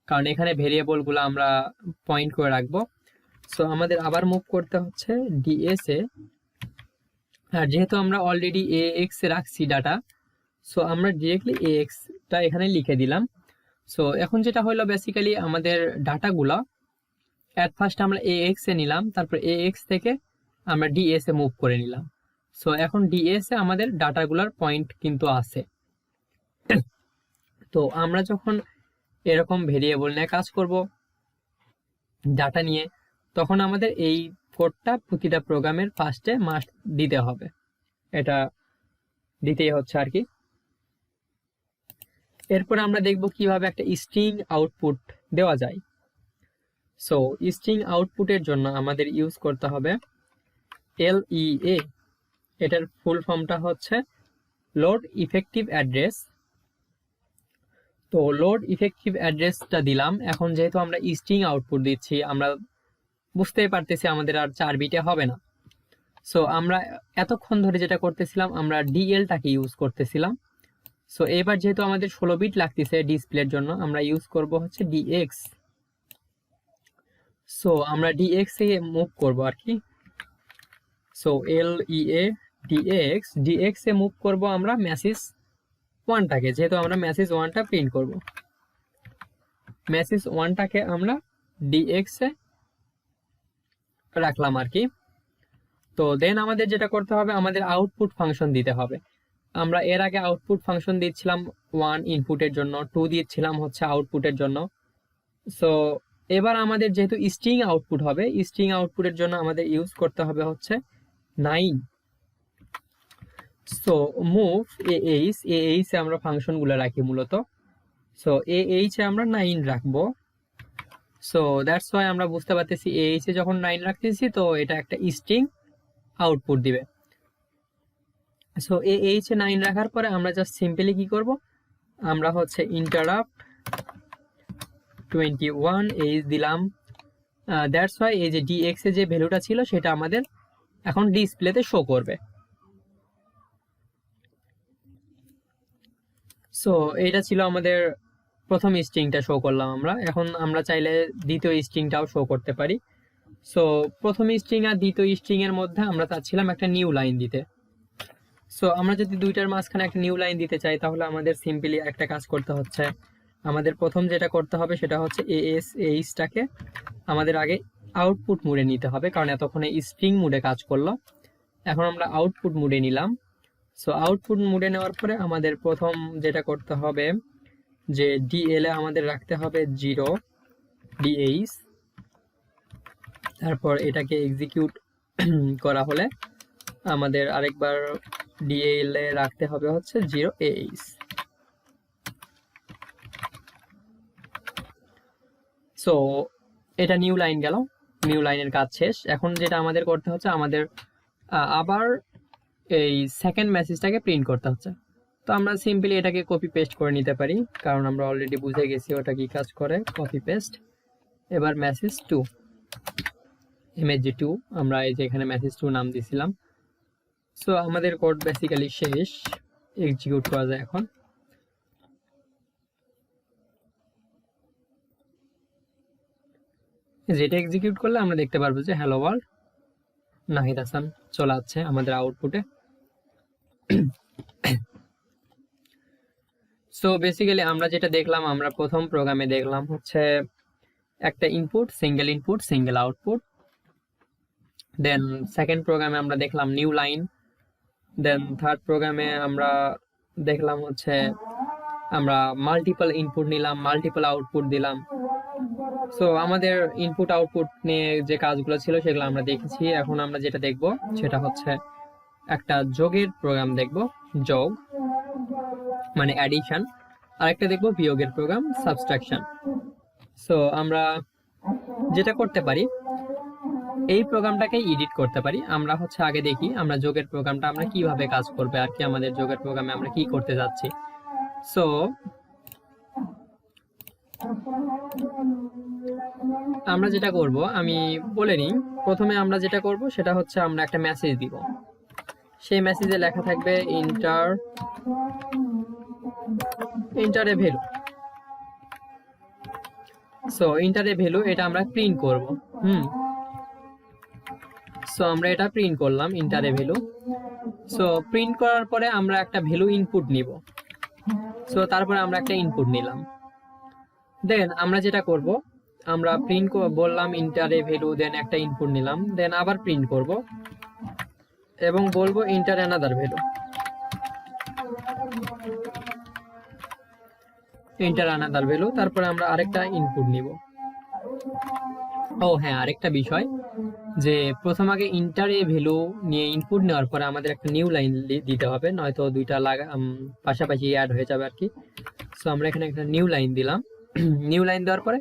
কারণ এখানে ভেরিয়েবলগুলো আমরা পয়েন্ট করে রাখবো। সো আমাদের আবার মুভ করতে হচ্ছে ডিএস এ, আর যেহেতু আমরা অলরেডি এএক্স এ রাখছি ডাটা, সো আমরা ডিরেক্টলি এএক্সটা এখানে লিখে দিলাম। সো এখন যেটা হলো বেসিক্যালি আমাদের ডাটাগুলো অ্যাট ফার্স্ট আমরা এএক্স এ নিলাম, তারপর এএক্স থেকে আমরা ডিএস এ মুভ করে নিলাম। সো এখন ডিএস এ আমাদের ডাটাগুলোর পয়েন্ট কিন্তু আছে। তো আমরা যখন এরকম ভেরিয়েবল নিয়ে কাজ করব ডাটা নিয়ে, তখন আমাদের এই কোডটা প্রতিটা প্রোগ্রামের ফার্স্টে মাস্ট দিতে হবে, এটা দিতেই হচ্ছে আর কি। এরপর আমরা দেখব কিভাবে একটা স্ট্রিং আউটপুট দেওয়া যায়। সো স্ট্রিং আউটপুটের জন্য আমাদের ইউজ করতে হবে LEA, এটার ফুল ফর্মটা হচ্ছে লোড ইফেক্টিভ অ্যাড্রেস। তো লোড ইফেক্টিভ অ্যাড্রেসটা দিলাম। এখন যেহেতু আমরা স্ট্রিং আউটপুট দিচ্ছি, আমরা বুঝতেই পারতেছি আমাদের আর 4 বিটে হবে না। সো আমরা এতক্ষণ ধরে যেটা করতেছিলাম, আমরা ডিএলটাকে ইউজ করতেছিলাম। সো এবার যেহেতু আমাদের 16 বিট লাগতেছে ডিসপ্লের জন্য, আমরা ইউজ করব হচ্ছে ডিএক্স। সো আমরা ডিএক্স এ মুভ করব আর কি। সো LEA ডিএক্স এ মুভ করব আমরা মেসেজ 1টাকে, যেহেতু আমরা মেসেজ 1টা প্রিন্ট করব, মেসেজ 1টাকে আমরা ডিএক্স এ রাখলাম আর কি। তো দেন আমাদের যেটা করতে হবে, আমাদের আউটপুট ফাংশন দিতে হবে। আমরা এর আগে আউটপুট ফাংশন দিচ্ছিলাম 1 ইনপুটের জন্য, 2 দিচ্ছিলাম হচ্ছে আউটপুটের জন্য। সো এবার আমাদের যেহেতু স্ট্রিং আউটপুট হবে, স্ট্রিং আউটপুটের জন্য আমাদের ইউজ করতে হবে হচ্ছে 9। সো মুভ এএইচ এ আমরা ফাংশনগুলো রাখি মূলত। সো এএইচ এ আমরা 9 রাখবো। সো দ্যাটস ওয়াই আমরা বুঝতে পারতেছি এএইচ এ যখন 9 রাখতেছি তো এটা একটা স্ট্রিং আউটপুট দিবে। সো এএইচ এ 9 রাখার পরে আমরা জাস্ট সিম্পলি কি করব, আমরা হচ্ছে ইন্টারাপ্ট 21 এইচ দিলাম। দ্যাটস ওয়াই এই যে ডিএক্স এ যে ভ্যালুটা ছিল সেটা আমাদের এখন ডিসপ্লেতে শো করবে। সো এইটা ছিল আমাদের প্রথম স্ট্রিংটা শো করলাম আমরা। এখন আমরা চাইলে দ্বিতীয় স্ট্রিংটাও শো করতে পারি। সো প্রথম স্ট্রিং আর দ্বিতীয় স্ট্রিং এর মধ্যে আমরা চাচ্ছিলাম একটা নিউ লাইন দিতে। সো আমরা যদি দুইটার মাঝখানে একটা নিউ লাইন দিতে চাই, তাহলে আমাদের সিম্পলি একটা কাজ করতে হচ্ছে। আমাদের প্রথম যেটা করতে হবে সেটা হচ্ছে এইচটাকে আমাদের আগে আউটপুট মোডে নিতে হবে, কারণ এতক্ষণে স্ট্রিং মোডে কাজ করলো। এখন আমরা আউটপুট মোডে নিলাম। সো আউটপুট মোডে নেওয়ার পরে আমাদের প্রথম যেটা করতে হবে যে ডিএল এ আমাদের রাখতে হবে 0 ডিএইচ, তারপর এটাকে এক্সিকিউট করা হলে আমাদের আরেকবার ডিএল এ রাখতে হবে হচ্ছে 0 এইচ। সো এটা নিউ লাইন গেল, নিউ লাইনের কাজ শেষ। এখন যেটা আমাদের করতে হচ্ছে, আমাদের আবার এই সেকেন্ড মেসেজটাকে প্রিন্ট করতে হচ্ছে। তো আমরা সিম্পলি এটাকে কপি পেস্ট করে নিতে পারি, কারণ আমরা অলরেডি বুঝে গেছি ওটা কি কাজ করে। কপি পেস্ট, এবার মেসেজ 2 MSG2 আমরা এই যে এখানে মেসেজ 2 নাম দিয়েছিলাম। সো আমাদের কোড বেসিক্যালি শেষ, এক্সিকিউট করা যায় এখন। যেটা এক্সিকিউট করলে আমরা দেখতে পারবো যে হ্যালো ওয়ার্ল্ড নাহিদ হাসান চলে আসছে আমাদের আউটপুটে। সো বেসিক্যালি আমরা যেটা দেখলাম, আমরা প্রথম প্রোগ্রামে দেখলাম হচ্ছে একটা input, single output. Then second প্রোগ্রামে আমরা দেখলাম নিউ লাইন। দেন থার্ড প্রোগ্রামে আমরা দেখলাম হচ্ছে আমরা মাল্টিপল ইনপুট নিলাম, মাল্টিপল আউটপুট দিলাম। সো আমাদের ইনপুট আউটপুট নিয়ে যে কাজগুলো ছিল সেগুলো আমরা দেখেছি। এখন আমরা যেটা দেখব সেটা হচ্ছে একটা যোগের প্রোগ্রাম দেখব, যোগ মানে অ্যাডিশন, আর একটা দেখব বিয়োগের প্রোগ্রাম, সাবট্রাকশন। সো আমরা যেটা করতে পারি, এই প্রোগ্রামটাকে এডিট করতে পারি। আমরা হচ্ছে আগে দেখি আমরা যোগের প্রোগ্রামটা আমরা কিভাবে কাজ করবে আর কি, আমাদের যোগের প্রোগ্রামে আমরা কি করতে যাচ্ছি। সো আমরা যেটা করব আমি বলে নিই। প্রথমে আমরা যেটা করব সেটা হচ্ছে আমরা একটা মেসেজ দিব। সেই মেসেজে লেখা থাকবে inter a value. So inter a value এটা আমরা প্রিন্ট করব। সো আমরা এটা প্রিন্ট করলাম inter a value. So print করার পরে আমরা একটা ভ্যালু ইনপুট নিব। সো তারপরে আমরা একটা ইনপুট নিলাম। দেন আমরা যেটা করব, আমরা প্রিন্ট বললাম ইন্টার এ ভ্যালু, দেন একটা ইনপুট নিলাম, দেন আবার প্রিন্ট করব এবং বলবো ইন্টার অ্যানাদার ভ্যালু। তারপরে আমরা আরেকটা ইনপুট নিব। ও হ্যাঁ, আরেকটা বিষয় যে প্রথম আগে ইন্টার এ ভ্যালু নিয়ে ইনপুট নেওয়ার পরে আমাদের একটা নিউ লাইন দিতে হবে, নয়তো দুইটা পাশাপাশি অ্যাড হয়ে যাবে আর কি। সো আমরা এখানে একটা নিউ লাইন দিলাম। নিউ লাইন দেওয়ার পরে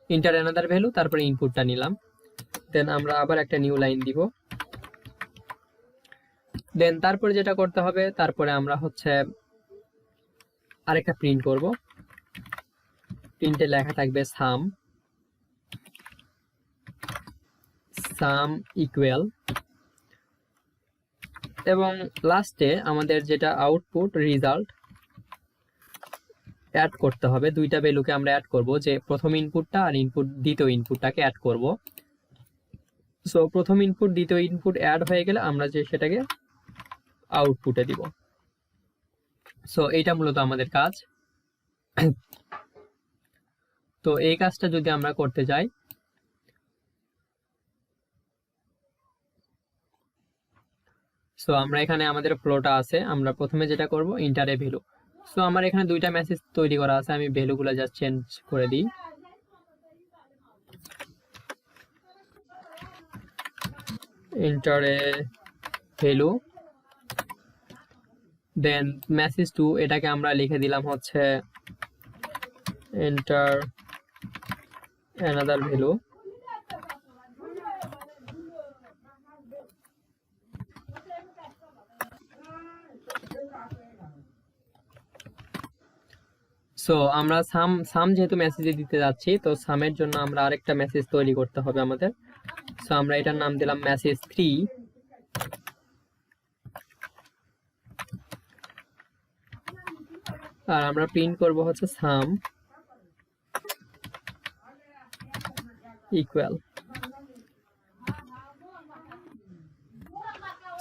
ইন্টার অ্যানাদার ভ্যালু, তারপরে ইনপুটটা নিলাম। দেন আমরা আবার একটা নিউ লাইন দিব। দেন তারপরে যেটা করতে হবে, তারপরে আমরা হচ্ছে আরেকটা প্রিন্ট করব। প্রিন্টে লেখা থাকবে সাম ইকুয়াল, এবং লাস্টে আমাদের যেটা আউটপুট রেজাল্ট অ্যাড করতে হবে। দুইটা ভ্যালুকে আমরা অ্যাড করব, যে প্রথম ইনপুটটা আর দ্বিতীয় ইনপুটটাকে অ্যাড করব। সো প্রথম ইনপুট দ্বিতীয় ইনপুট অ্যাড হয়ে গেলে আমরা যে সেটাকে আউটপুটে দিব। সো এইটা মূলত আমাদের কাজ। তো এই কাজটা যদি আমরা করতে যাই, সো আমরা এখানে আমাদের ফ্লোটা আছে। আমরা প্রথমে যেটা করব ইন্টার এ ভ্যালু। সো আমার এখানে দুইটা মেসেজ তৈরি করা আছে, আমি ভ্যালুগুলো জাস্ট চেঞ্জ করে দিই। Enter a value, then message two, এটাকে আমরা লিখে দিলাম হচ্ছে এন্টার অ্যানাদার ভ্যালু। সো আমরা সাম যেহেতু মেসেজে দিতে যাচ্ছি, তো সামের জন্য আমরা আরেকটা মেসেজ তৈরি করতে হবে আমাদের। সো আমরা এটার নাম দিলাম মেসেজ 3। আর আমরা প্রিন্ট করব হচ্ছে সাম ইকুয়াল।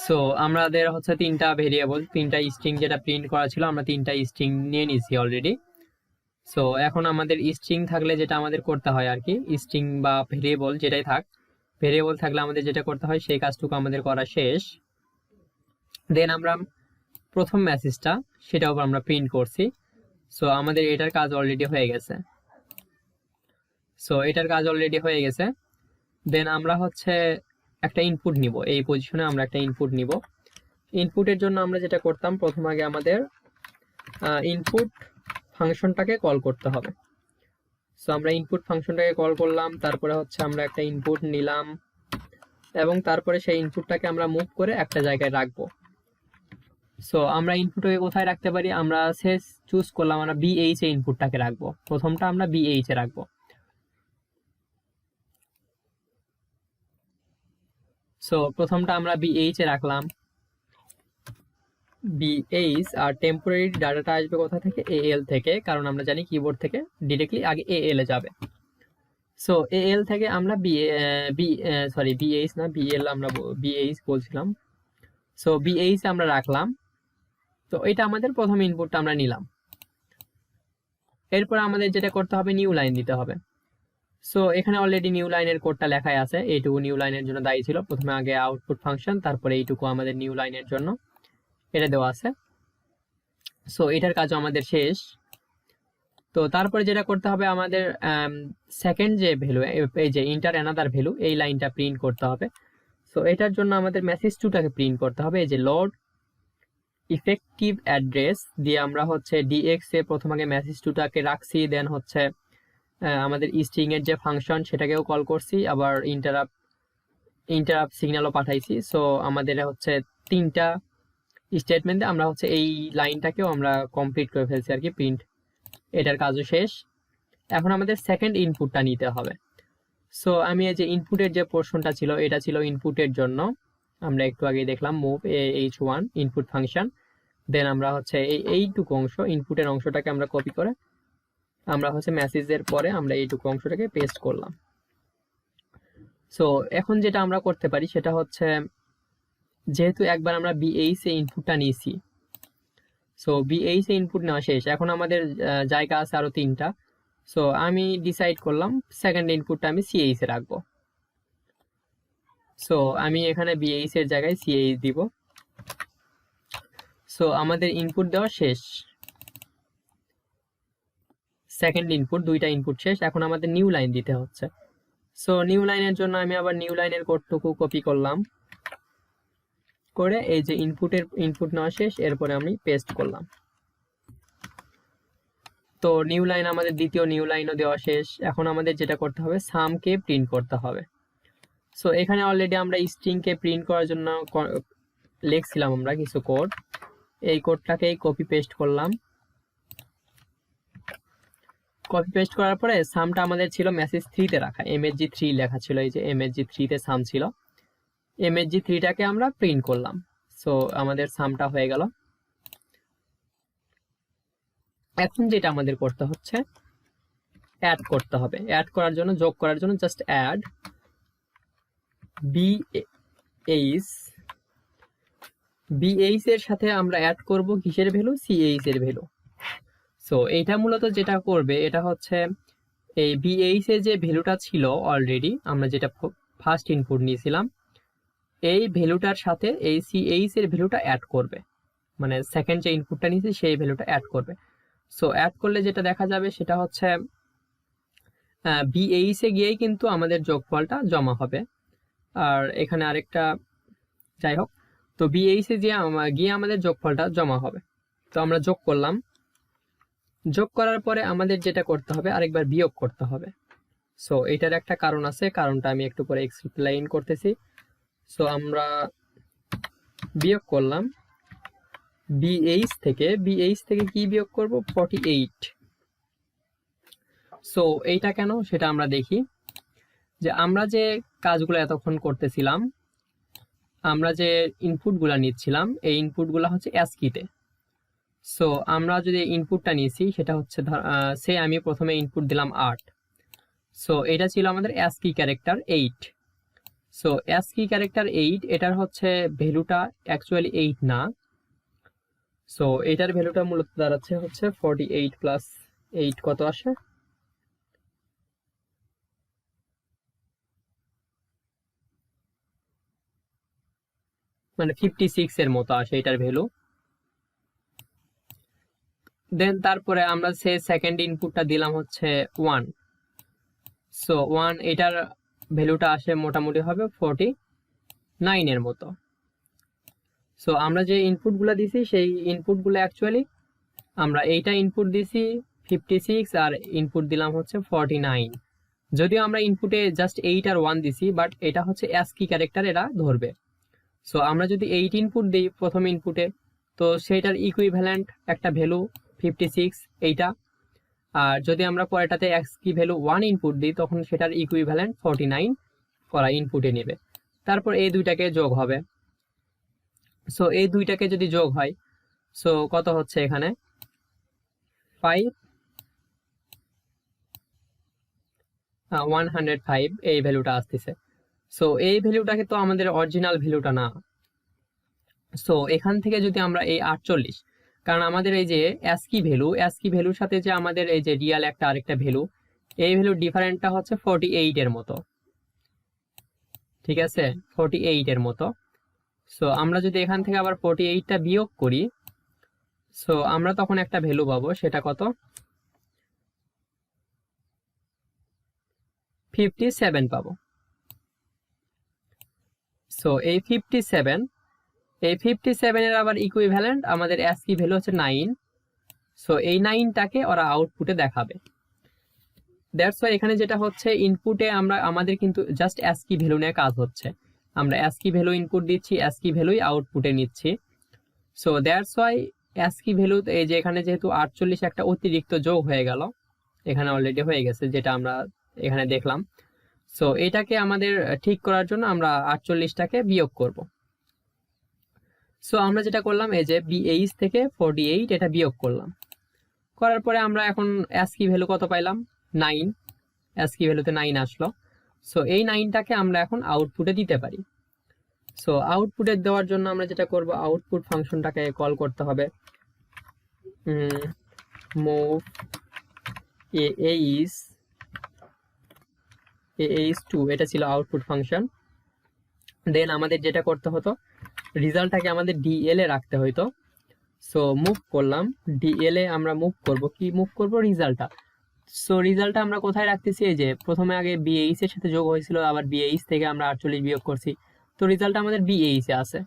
সো আমাদের হচ্ছে তিনটা ভেরিয়েবল, তিনটা স্ট্রিং যেটা প্রিন্ট করা ছিল, আমরা তিনটা স্ট্রিং নিয়ে নিয়েছি অলরেডি। সো এখন আমাদের স্ট্রিং থাকলে যেটা আমাদের করতে হয় আর কি, স্ট্রিং বা ভেরিয়েবল যেটাই থাক, ভেরিয়েবল থাকলে আমাদের যেটা করতে হয় সেই কাজটুকু আমাদের করা শেষ। দেন আমরা প্রথম মেসেজটা সেটাও আমরা প্রিন্ট করছি। সো আমাদের এটার কাজ অলরেডি হয়ে গেছে। দেন আমরা হচ্ছে একটা ইনপুট নিব, এই পজিশনে আমরা একটা ইনপুট নিব। ইনপুটের জন্য আমরা যেটা করতাম, প্রথম আগে আমাদের ইনপুট ফাংশনটাকে কল করতে হবে। সো আমরা ইনপুট ফাংশনটাকে কল করলাম, তারপরে হচ্ছে আমরা একটা ইনপুট নিলাম এবং তারপরে সেই ইনপুটটাকে আমরা মুভ করে একটা জায়গায় রাখবো। সো আমরা ইনপুটটাকে কোথায় রাখতে পারি, আমরা শেষ চুজ করলাম আমরা বিএইচ এ ইনপুটটাকে রাখবো। প্রথমটা আমরা বিএইচ এ রাখবো। সো প্রথমটা আমরা বিএইচ এ রাখলাম, বিএইচ। আর টেম্পোরারি ডাটাটা আসবে কোথা থেকে, এএল থেকে, কারণ আমরা জানি কিবোর্ড থেকে ডিরেক্টলি আগে এএল এ যাবে। সো এএল থেকে আমরা বিএইচ না বিএল, আমরা বিএইচ বলছিলাম। সো বিএইচ আমরা রাখলাম। তো এটা আমাদের প্রথম ইনপুটটা আমরা নিলাম। এরপর আমাদের যেটা করতে হবে, নিউ লাইন দিতে হবে। সো এখানে অলরেডি নিউ লাইনের কোডটা লেখাই আছে, এইটুকু নিউ লাইনের জন্য দায়ী ছিল। প্রথমে আগে আউটপুট ফাংশন, তারপরে এইটুকু আমাদের নিউ লাইনের জন্য এটা দেওয়া আছে। সো এটার কাজও আমাদের শেষ। তো তারপরে যেটা করতে হবে, আমাদের সেকেন্ড যে ভ্যালু, এই যে ইন্টার অ্যানাদার ভ্যালু, এই লাইনটা প্রিন্ট করতে হবে। সো এটার জন্য আমাদের মেসেজ টুটাকে প্রিন্ট করতে হবে। এই যে লোড ইফেক্টিভ অ্যাড্রেস দিয়ে আমরা হচ্ছে ডিএক্স এ প্রথম আগে মেসেজ টুটাকে রাখছি, দেন হচ্ছে আমাদের স্ট্রিং এর যে ফাংশন সেটাকেও কল করছি, আবার ইন্টারাপ্ট সিগন্যালও পাঠাইছি। সো আমাদের হচ্ছে 3টা স্টেটমেন্টে আমরা হচ্ছে এই লাইনটাকেও আমরা কমপ্লিট করে ফেলছি আর কি, প্রিন্ট। এটার কাজও শেষ। এখন আমাদের সেকেন্ড ইনপুটটা নিতে হবে। সো আমি এই যে ইনপুটের যে পোর্শনটা ছিল, এটা ছিল ইনপুটের জন্য। আমরা একটু আগে দেখলাম মুভ h1 ইনপুট ফাংশন। দেন আমরা হচ্ছে এইটুকু অংশ, ইনপুটের অংশটাকে আমরা কপি করে আমরা হচ্ছে মেসেজের পরে আমরা এইটুকু অংশটাকে পেস্ট করলাম। সো এখন যেটা আমরা করতে পারি সেটা হচ্ছে, যেহেতু একবার আমরা বিএইচ এ ইনপুটটা নিয়েছি, সো বিএইচ এ ইনপুট নেওয়া শেষ, এখন আমাদের জায়গা আছে আরো 3টা। সো আমি ডিসাইড করলাম সেকেন্ড ইনপুটটা আমি সিএইচ এ রাখবো। সো আমি এখানে বিএইচ এর জায়গায় সিএইচ দিব। সো আমাদের ইনপুট দেওয়া শেষ, সেকেন্ড ইনপুট, 2টা ইনপুট শেষ। এখন আমাদের নিউ লাইন দিতে হচ্ছে। সো নিউ লাইনের জন্য আমি আবার নিউ লাইনের কোডটুকু কপি করলাম, করে এই যে ইনপুট নেওয়া শেষ, এরপরে আমি পেস্ট করলাম। তো নিউ লাইন আমাদের দ্বিতীয় নিউ লাইনও দেওয়া শেষ। এখন আমাদের যেটা করতে হবে, সামকে প্রিন্ট করতে হবে। সো এখানে অলরেডি আমরা স্ট্রিংকে প্রিন্ট করার জন্য লিখছিলাম আমরা কিছু কোড, এই কোডটাকেই কপি পেস্ট করলাম। কপি পেস্ট করার পরে সামটা আমাদের ছিল মেসেজ 3-তে রাখা, msg3 লেখা ছিল, এই যে msg3-তে সাম ছিল, msg3টাকে আমরা প্রিন্ট করলাম। সো আমাদের সামটা হয়ে গেল। এখন যেটা আমাদের করতে হচ্ছে, অ্যাড করতে হবে। অ্যাড করার জন্য, যোগ করার জন্য জাস্ট অ্যাড বিএইচ এর সাথে আমরা অ্যাড করব কিসের ভ্যালু, সিএইচ এর ভ্যালু। সো এইটা মূলত যেটা করবে, এটা হচ্ছে এই বিএইচ এর যে ভ্যালুটা ছিল অলরেডি, আমরা যেটা ফার্স্ট ইনপুট নিয়েছিলাম, এই ভ্যালুটার সাথে এই সিএইচ এর ভ্যালুটা অ্যাড করবে, মানে সেকেন্ড যে ইনপুটটা নিয়েছি সেই ভ্যালুটা অ্যাড করবে। সো অ্যাড করলে যেটা দেখা যাবে সেটা হচ্ছে বিএইচ এ গিয়েই কিন্তু আমাদের যোগফলটা জমা হবে। আর এখানে আরেকটা, যাই হোক, তো বিএইচ এ গিয়ে আমাদের যোগফলটা জমা হবে। তো আমরা যোগ করলাম, যোগ করার পরে আমাদের যেটা করতে হবে, আরেকবার বিয়োগ করতে হবে। সো এটার একটা কারণ আছে, কারণটা আমি একটু পরে এক্সপ্লেইন করতেছি। সো আমরা বিয়োগ করলাম বিএইচ থেকে কি বিয়োগ করব, 48। সো এইটা কেন সেটা আমরা দেখি, যে আমরা যে কাজগুলো এতক্ষণ করতেছিলাম, আমরা যে ইনপুটগুলো নিচ্ছিলাম, এই ইনপুটগুলো হচ্ছে অ্যাসকিতে। সো আমরা যদি ইনপুটটা নিয়েছি সেটা হচ্ছে সে আমি প্রথমে ইনপুট দিলাম 8। সো এটা ছিল আমাদের ASCII character 8। So ASCII character 8, এটার হচ্ছে ভ্যালুটা অ্যাকচুয়ালি 8 না। সো এটার ভ্যালুটা মূলত দাঁড়াচ্ছে হচ্ছে 48 প্লাস 8 কত আসে, মানে 56 এর মতো আসে এটার ভ্যালু। দেন তারপরে আমরা সে সেকেন্ড ইনপুটটা দিলাম হচ্ছে 1। সো 1, এটার ভ্যালুটা আসে মোটামুটি হবে 49 এর মতো। সো আমরা যে ইনপুটগুলো দিছি সেই ইনপুটগুলো অ্যাকচুয়ালি আমরা এইটা ইনপুট দিছি 56 আর ইনপুট দিলাম হচ্ছে 49। যদিও আমরা ইনপুটে জাস্ট 8 আর 1 দিছি, বাট এটা হচ্ছে অ্যাসকি ক্যারেক্টার, এরা ধরবে। সো আমরা যদি 8 ইনপুট দিই প্রথম ইনপুটে, তো সেইটার ইকুইভ্যালেন্ট একটা ভ্যালু 56 এইটা। আর যদি আমরা পরেরটাতে অ্যাসকি ভ্যালু 1 ইনপুট দিই, তখন সেটার ইকুইভ্যালেন্ট 49 করা ইনপুটে নেবে। তারপর এই দুইটাকে যোগ হবে। সো এই দুইটাকে যদি যোগ হয়, সো কত হচ্ছে এখানে 105 এই ভ্যালুটা আসতেছে। সো এই ভ্যালুটাকে তো আমাদের অরিজিনাল ভ্যালুটা না। সো এখান থেকে যদি আমরা এই 48, কারণ আমাদের এই যে অ্যাসকি ভ্যালুর সাথে যে আমাদের এই যে রিয়াল একটা আরেকটা ভ্যালু, এই ভ্যালুর ডিফারেন্টটা হচ্ছে 48 এর মতো, ঠিক আছে, 48 এর মতো। সো আমরা যদি এখান থেকে আবার 48টা বিয়োগ করি, সো আমরা তখন একটা ভ্যালু পাবো, সেটা কত, 57 পাবো। সো এই 57 এর আবার ইকুইভ্যালেন্ট আমাদের অ্যাসকি ভ্যালু হচ্ছে 9। সো এই 9টাকে ওরা আউটপুটে দেখাবে। দ্যাটস ওয়াই এখানে যেটা হচ্ছে, ইনপুটে আমাদের কিন্তু জাস্ট অ্যাসকি ভ্যালু নিয়ে কাজ হচ্ছে, আমরা অ্যাসকি ভ্যালু ইনপুট দিচ্ছি, অ্যাসকি ভ্যালুই আউটপুটে নিচ্ছি। So that's why ASCII value, এই যে এখানে যেহেতু 48 একটা অতিরিক্ত যোগ হয়ে গেল, এখানে অলরেডি হয়ে গেছে যেটা আমরা এখানে দেখলাম। সো এটাকে আমাদের ঠিক করার জন্য আমরা 48টাকে বিয়োগ করব। সো আমরা যেটা করলাম, এই যে BH থেকে 48 এটা বিয়োগ করলাম, করার পরে আমরা এখন অ্যাসকি ভ্যালু কত পাইলাম, 9। অ্যাসকি ভ্যালুতে 9 আসলো। সো এই 9টাকে আমরা এখন আউটপুটে দিতে পারি। সো আউটপুটে দেওয়ার জন্য আমরা যেটা করব, আউটপুট ফাংশনটাকে কল করতে হবে, মুভ AH2, এটা ছিল আউটপুট ফাংশন। দেন আমাদের যেটা করতে হতো, রেজাল্টটাকে আমাদের DL এ রাখতে হইতো। সো মুভ করলাম DL এ, আমরা মুভ করব, কি মুভ করব, রেজাল্টটা। সো রেজাল্টটা আমরা কোথায় রাখতেছি, এই যে প্রথমে আগে BH এর সাথে যোগ হয়েছিল, আবার BH থেকে আমরা 48 বিয়োগ করছি, তো রেজাল্টটা আমাদের BH এ আছে।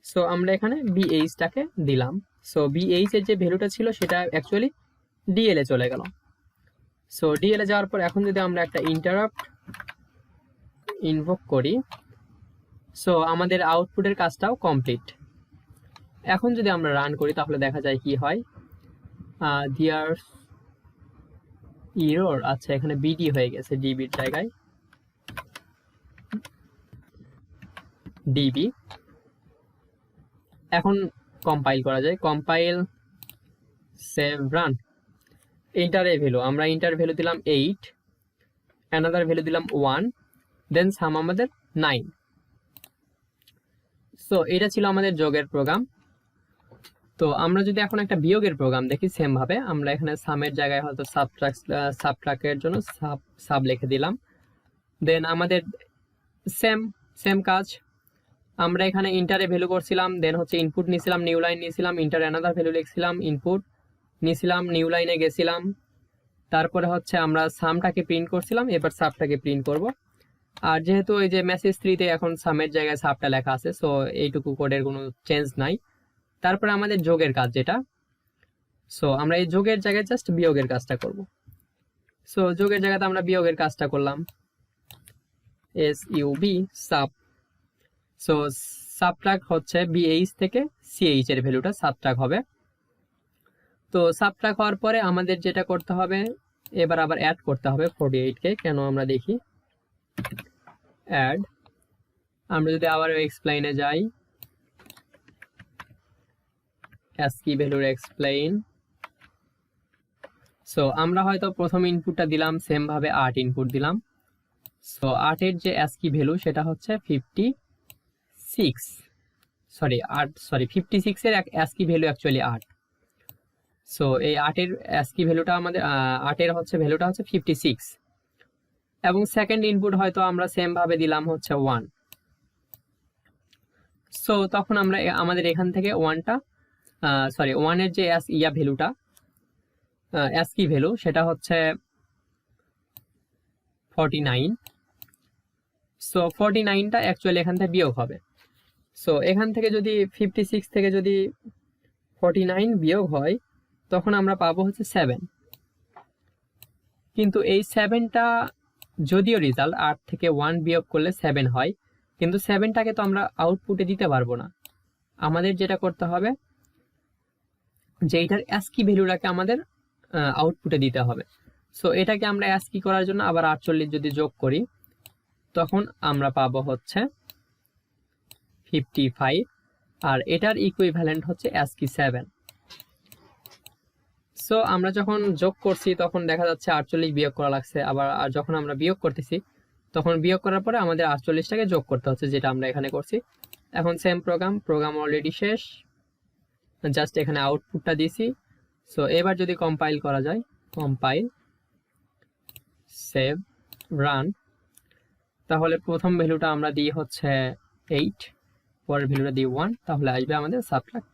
সো আমরা এখানে BH-টাকে দিলাম। সো BH এর যে ভ্যালুটা ছিল সেটা অ্যাকচুয়ালি DL এ চলে গেল। সো DL এ যাওয়ার পর এখন যদি আমরা একটা ইন্টারাপ্ট ইনভোক করি, সো আমাদের আউটপুটের কাজটাও কমপ্লিট। এখন যদি আমরা রান করি তাহলে দেখা যায় কি হয়, দেয়ার এরর, আচ্ছা এখানে BD হয়ে গেছে, DB-র জায়গায় DB। এখন কম্পাইল করা যায়, compile, save, run. Inter value, আমরা ইন্টার ভ্যালু দিলাম 8, অ্যানাদার ভ্যালু দিলাম 1, দেন সাম আমাদের 9। সো এটা ছিল আমাদের যোগের প্রোগ্রাম। তো আমরা যদি এখন একটা বিয়োগের প্রোগ্রাম দেখি, সেম ভাবে আমরা এখানে সামের জায়গায় হয়তো সাবট্রাক্টের জন্য সাব লিখে দিলাম। দেন আমাদের সেম কাজ, আমরা এখানে ইন্টারে ভ্যালু করছিলাম, দেন হচ্ছে ইনপুট নিয়েছিলাম, নিউ লাইন নিয়েছিলাম, ইন্টার অ্যানাদার ভ্যালু লিখছিলাম, ইনপুট নিয়েছিলাম, নিউ লাইনে গেছিলাম, তারপরে হচ্ছে আমরা সামটাকে প্রিন্ট করছিলাম, এবার সাবটাকে প্রিন্ট করব। আর যেহেতু এই যে মেসেজ 3-তে এখন সামের জায়গায় সাবটা লেখা আছে, সো এইটুকু কোডের কোনো চেঞ্জ নাই। তারপরে আমাদের যোগের কাজ যেটা, সো আমরা এই যোগের জায়গায় জাস্ট বিয়োগের কাজটা করব। সো যোগের জায়গাতে আমরা বিয়োগের কাজটা করলাম, SUB সাব। সো সাবট্রাক্ট হচ্ছে BH থেকে CH এর ভ্যালুটা সাবট্রাক্ট হবে। তো সাবট্রাক্ট হওয়ার পরে আমাদের যেটা করতে হবে, এবার আবার অ্যাড করতে হবে 48কে, কেন আমরা দেখি, অ্যাড। আমরা যদি আবার এক্সপ্লেইনে যাই, ASCII ভ্যালুর এক্সপ্লেইন। সো আমরা হয়তো প্রথম ইনপুটটা দিলাম সেম ভাবে 8 ইনপুট দিলাম। সো 8 এর যে ASCII ভ্যালু সেটা হচ্ছে 56, সরি 56 এর ASCII ভ্যালু অ্যাকচুয়ালি 8। সো এই 8 এর ASCII ভ্যালুটা আমাদের 8 এর হচ্ছে ভ্যালুটা হচ্ছে 56, এবং সেকেন্ড ইনপুট হয়তো আমরা সেম ভাবে দিলাম হচ্ছে 1। সো তখন আমরা আমাদের এখান থেকে 1 এর যে ভ্যালুটা ASCII ভ্যালু সেটা হচ্ছে 49। সো 49টা অ্যাকচুয়ালি এখান থেকে বিয়োগ হবে। সো এখান থেকে যদি 56 থেকে যদি 49 বিয়োগ হয়, তখন আমরা পাবো হচ্ছে 7। কিন্তু এই 7টা যদিও রেজাল্ট 8 থেকে 1 বিয়োগ করলে 7 হয়, কিন্তু 7টাকে তো আমরা আউটপুটে দিতে পারবো না। আমাদের যেটা করতে হবে, যে এটার ASCII ভ্যালুটাকে আমাদের আউটপুটে দিতে হবে। সো এটাকে আমরা ASCII করার জন্য আবার 48 যদি যোগ করি, তখন আমরা পাবো হচ্ছে 55, আর এটার ইকুইভ্যালেন্ট হচ্ছে ASCII 7। সো আমরা যখন যোগ করছি তখন দেখা যাচ্ছে 48 বিয়োগ করা লাগছে, আবার আর যখন আমরা বিয়োগ করতেছি তখন বিয়োগ করার পরে আমাদের 48টাকে যোগ করতে হচ্ছে, যেটা আমরা এখানে করছি। এখন সেম প্রোগ্রাম অলরেডি শেষ। জাস্ট এখানে আউটপুটটা দিছি। সো এবার যদি কম্পাইল করা যায়, কম্পাইল, সেভ, রান, তাহলে প্রথম ভ্যালুটা আমরা দিই হচ্ছে 8, পরের ভ্যালুটা দিই 1, তাহলে আসবে আমাদের subtract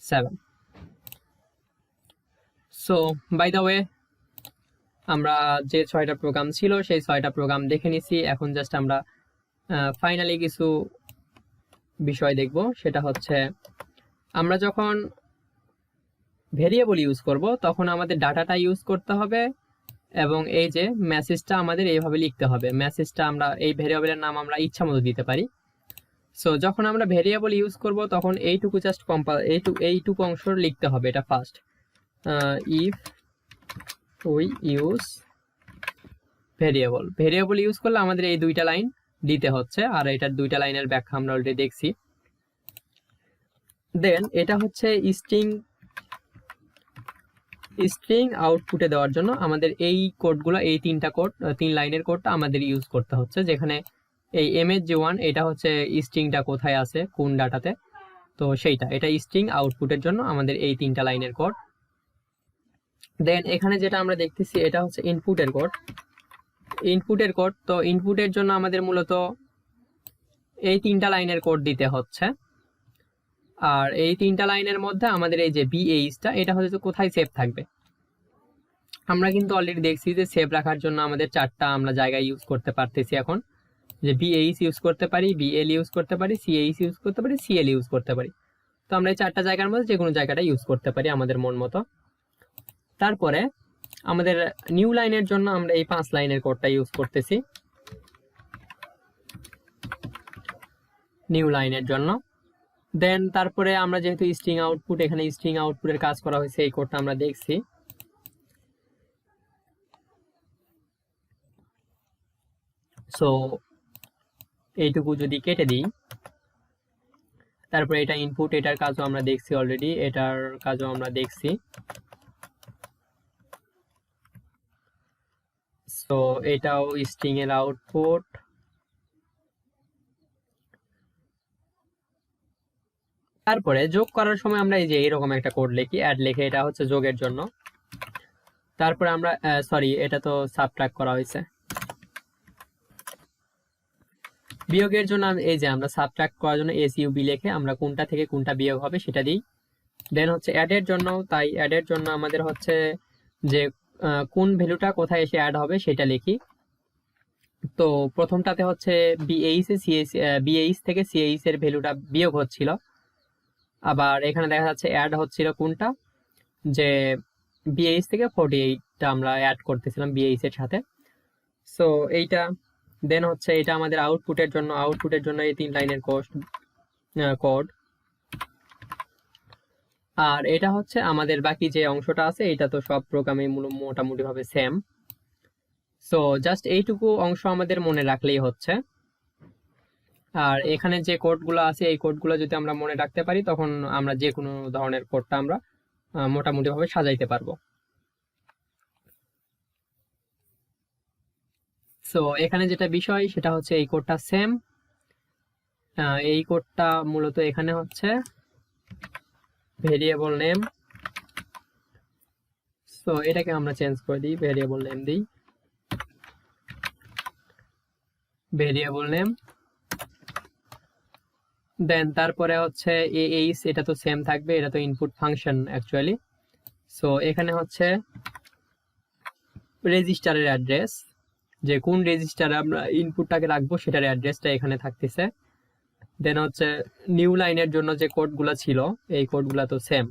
7। So by the way আমরা যে 6টা প্রোগ্রাম ছিল সেই 6টা প্রোগ্রাম দেখে নিছি। এখন জাস্ট আমরা ফাইনালি কিছু বিষয় দেখব, সেটা হচ্ছে আমরা যখন ভেরিয়েবল ইউজ করব তখন আমাদের ডাটাটা ইউজ করতে হবে, এবং এই যে মেসেজটা আমাদের এইভাবে লিখতে হবে। মেসেজটা আমরা এই ভেরিয়েবলের নাম আমরা ইচ্ছা মতো দিতে পারি। সো যখন আমরা ভেরিয়েবল ইউজ করব তখন এইটুকু জাস্ট এইটুকু অংশ লিখতে হবে। এটা first, if we use variable use করলে আমাদের এই 2টা লাইন দিতে হচ্ছে, আর এটার 2টা লাইনের ব্যাখ্যা আমরা অলরেডি দেখছি। দেন এটা হচ্ছে স্ট্রিং আউটপুটে দেওয়ার জন্য আমাদের এই কোডগুলো, এই 3 লাইনের কোডটা আমাদের ইউজ করতে হচ্ছে, যেখানে এই msg1 এটা হচ্ছে স্ট্রিংটা কোথায় আছে কোন ডাটাতে, তো সেইটা, এটা স্ট্রিং আউটপুটের জন্য আমাদের এই 3টা লাইনের কোড। দেন এখানে যেটা আমরা দেখতেছি এটা হচ্ছে ইনপুটের কোড। তো ইনপুটের জন্য আমাদের মূলত এই 3টা লাইনের কোড দিতে হচ্ছে, আর এই 3টা লাইনের মধ্যে আমাদের এই যে BH-টা এটা হচ্ছে কোথায় সেভ থাকবে। আমরা কিন্তু অলরেডি দেখছি যে সেভ রাখার জন্য আমাদের 4টা আমরা জায়গায় ইউজ করতে পারতেছি এখন, যে BH ইউজ করতে পারি, BL ইউজ করতে পারি, CH ইউজ করতে পারি, CL ইউজ করতে পারি। তো আমরা এই 4টা জায়গার মধ্যে যে কোনো জায়গাটা ইউজ করতে পারি আমাদের মন মতো। তারপরে আমাদের নিউ লাইনের জন্য আমরা এই 5 লাইনের কোডটা ইউজ করতেছি নিউ লাইনের জন্য। দেন তারপরে আমরা যেহেতু স্ট্রিং আউটপুট, এখানে স্ট্রিং আউটপুটের কাজ করা হয়েছে, এই কোডটা আমরা দেখছি। সো এইটুকু যদি কেটে দিই, তারপরে এটা ইনপুট, এটার কাজও আমরা দেখছি অলরেডি, এটার কাজও আমরা দেখছি। সো এটাও স্ট্রিং এর আউটপুট। তারপরে যোগ করার সময় আমরা এই যে এরকম একটা কোড লিখি, অ্যাড লিখে, এটা হচ্ছে যোগের জন্য। তারপরে আমরা এটা তো সাবট্রাক্ট করা হয়েছে। বিয়োগের জন্য এই যে আমরা সাবট্রাক্ট করার জন্য SUB লিখে আমরা কোনটা থেকে কোনটা বিয়োগ হবে সেটা দিই। দেন হচ্ছে অ্যাডের জন্য, তাই অ্যাডের জন্য আমাদের হচ্ছে যে কোন ভ্যালুটা কোথায় এসে অ্যাড হবে সেটা লিখি। তো প্রথমটাতে হচ্ছে BH থেকে CH এর ভ্যালুটা বিয়োগ হচ্ছিল, আবার এখানে দেখা যাচ্ছে অ্যাড হচ্ছিল কোনটা, যে BH থেকে 48টা আমরা অ্যাড করতেছিলাম BH এর সাথে। সো এইটা দেন হচ্ছে এটা আমাদের আউটপুটের জন্য এই 3 লাইনের কোড। আর এটা হচ্ছে আমাদের বাকি যে অংশটা আছে, এটা তো সব প্রোগ্রামে মোটামুটি ভাবে সেম। সো জাস্ট এইটুকু অংশ আমাদের মনে রাখলেই হচ্ছে। আর এখানে যে কোডগুলো আছে এই কোডগুলো যদি আমরা মনে রাখতে পারি তখন আমরা যে কোনো ধরনের কোডটা আমরা মোটামুটি ভাবে সাজাইতে পারবো। সো এখানে যেটা বিষয় সেটা হচ্ছে এই কোডটা সেম। এই কোডটা মূলত এখানে হচ্ছে ভেরিয়েবল নেম। সো এটাকে আমরা চেঞ্জ করে দিই, ভেরিয়েবল নেম দিই, ভেরিয়েবল নেম। দেন তারপরে হচ্ছে AH, এটা তো সেম থাকবে, এটা তো ইনপুট ফাংশন অ্যাকচুয়ালি। সো এখানে হচ্ছে রেজিস্টারের অ্যাড্রেস, যে কোন রেজিস্টারে আমরা ইনপুটটাকে রাখবো সেটার অ্যাড্রেসটা এখানে থাকতেছে। দেন হচ্ছে নিউ লাইনের জন্য যে কোডগুলো ছিল এই কোডগুলো তো সেম।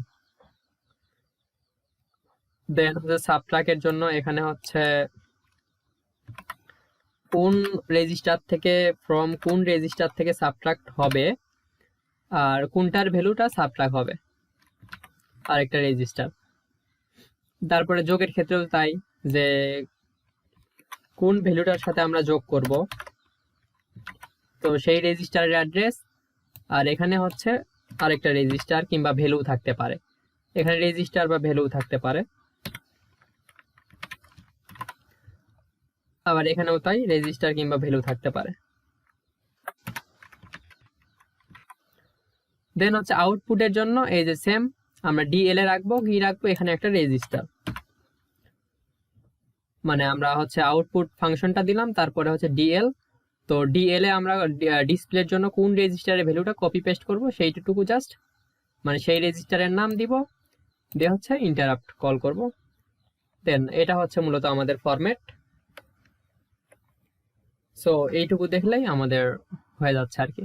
দেন হচ্ছে সাবট্রাক্টের জন্য এখানে হচ্ছে কোন রেজিস্টার থেকে সাবট্রাক্ট হবে আর কোনটার ভ্যালুটা সাবট্রাক্ট হবে আরেকটা রেজিস্টার। তারপরে যোগের ক্ষেত্রেও তাই, যে কোন ভ্যালুটার সাথে আমরা যোগ করব তো সেই রেজিস্টারের অ্যাড্রেস, আর এখানে হচ্ছে আরেকটা রেজিস্টার কিংবা ভ্যালু থাকতে পারে, এখানে রেজিস্টার বা ভ্যালু থাকতে পারে, আবার এখানেও তাই রেজিস্টার কিংবা ভ্যালু থাকতে পারে। দেন হচ্ছে আউটপুটের জন্য এই যে সেম, আমরা ডিএল এ রাখবো, কি রাখবো, এখানে একটা রেজিস্টার, মানে আমরা হচ্ছে আউটপুট ফাংশনটা দিলাম, তারপরে হচ্ছে ডিএল। তো ডিএল এ আমরা ডিসপ্লের জন্য কোন রেজিস্টারের ভ্যালুটা কপি পেস্ট করব সেইটুকু জাস্ট, মানে সেই রেজিস্টারের নাম দিব, দিয়ে হচ্ছে ইন্টারাপ্ট কল করব। দেন এটা হচ্ছে মূলত আমাদের ফরম্যাট। সো এইটুকু দেখলেই আমাদের হয়ে যাচ্ছে আর কি।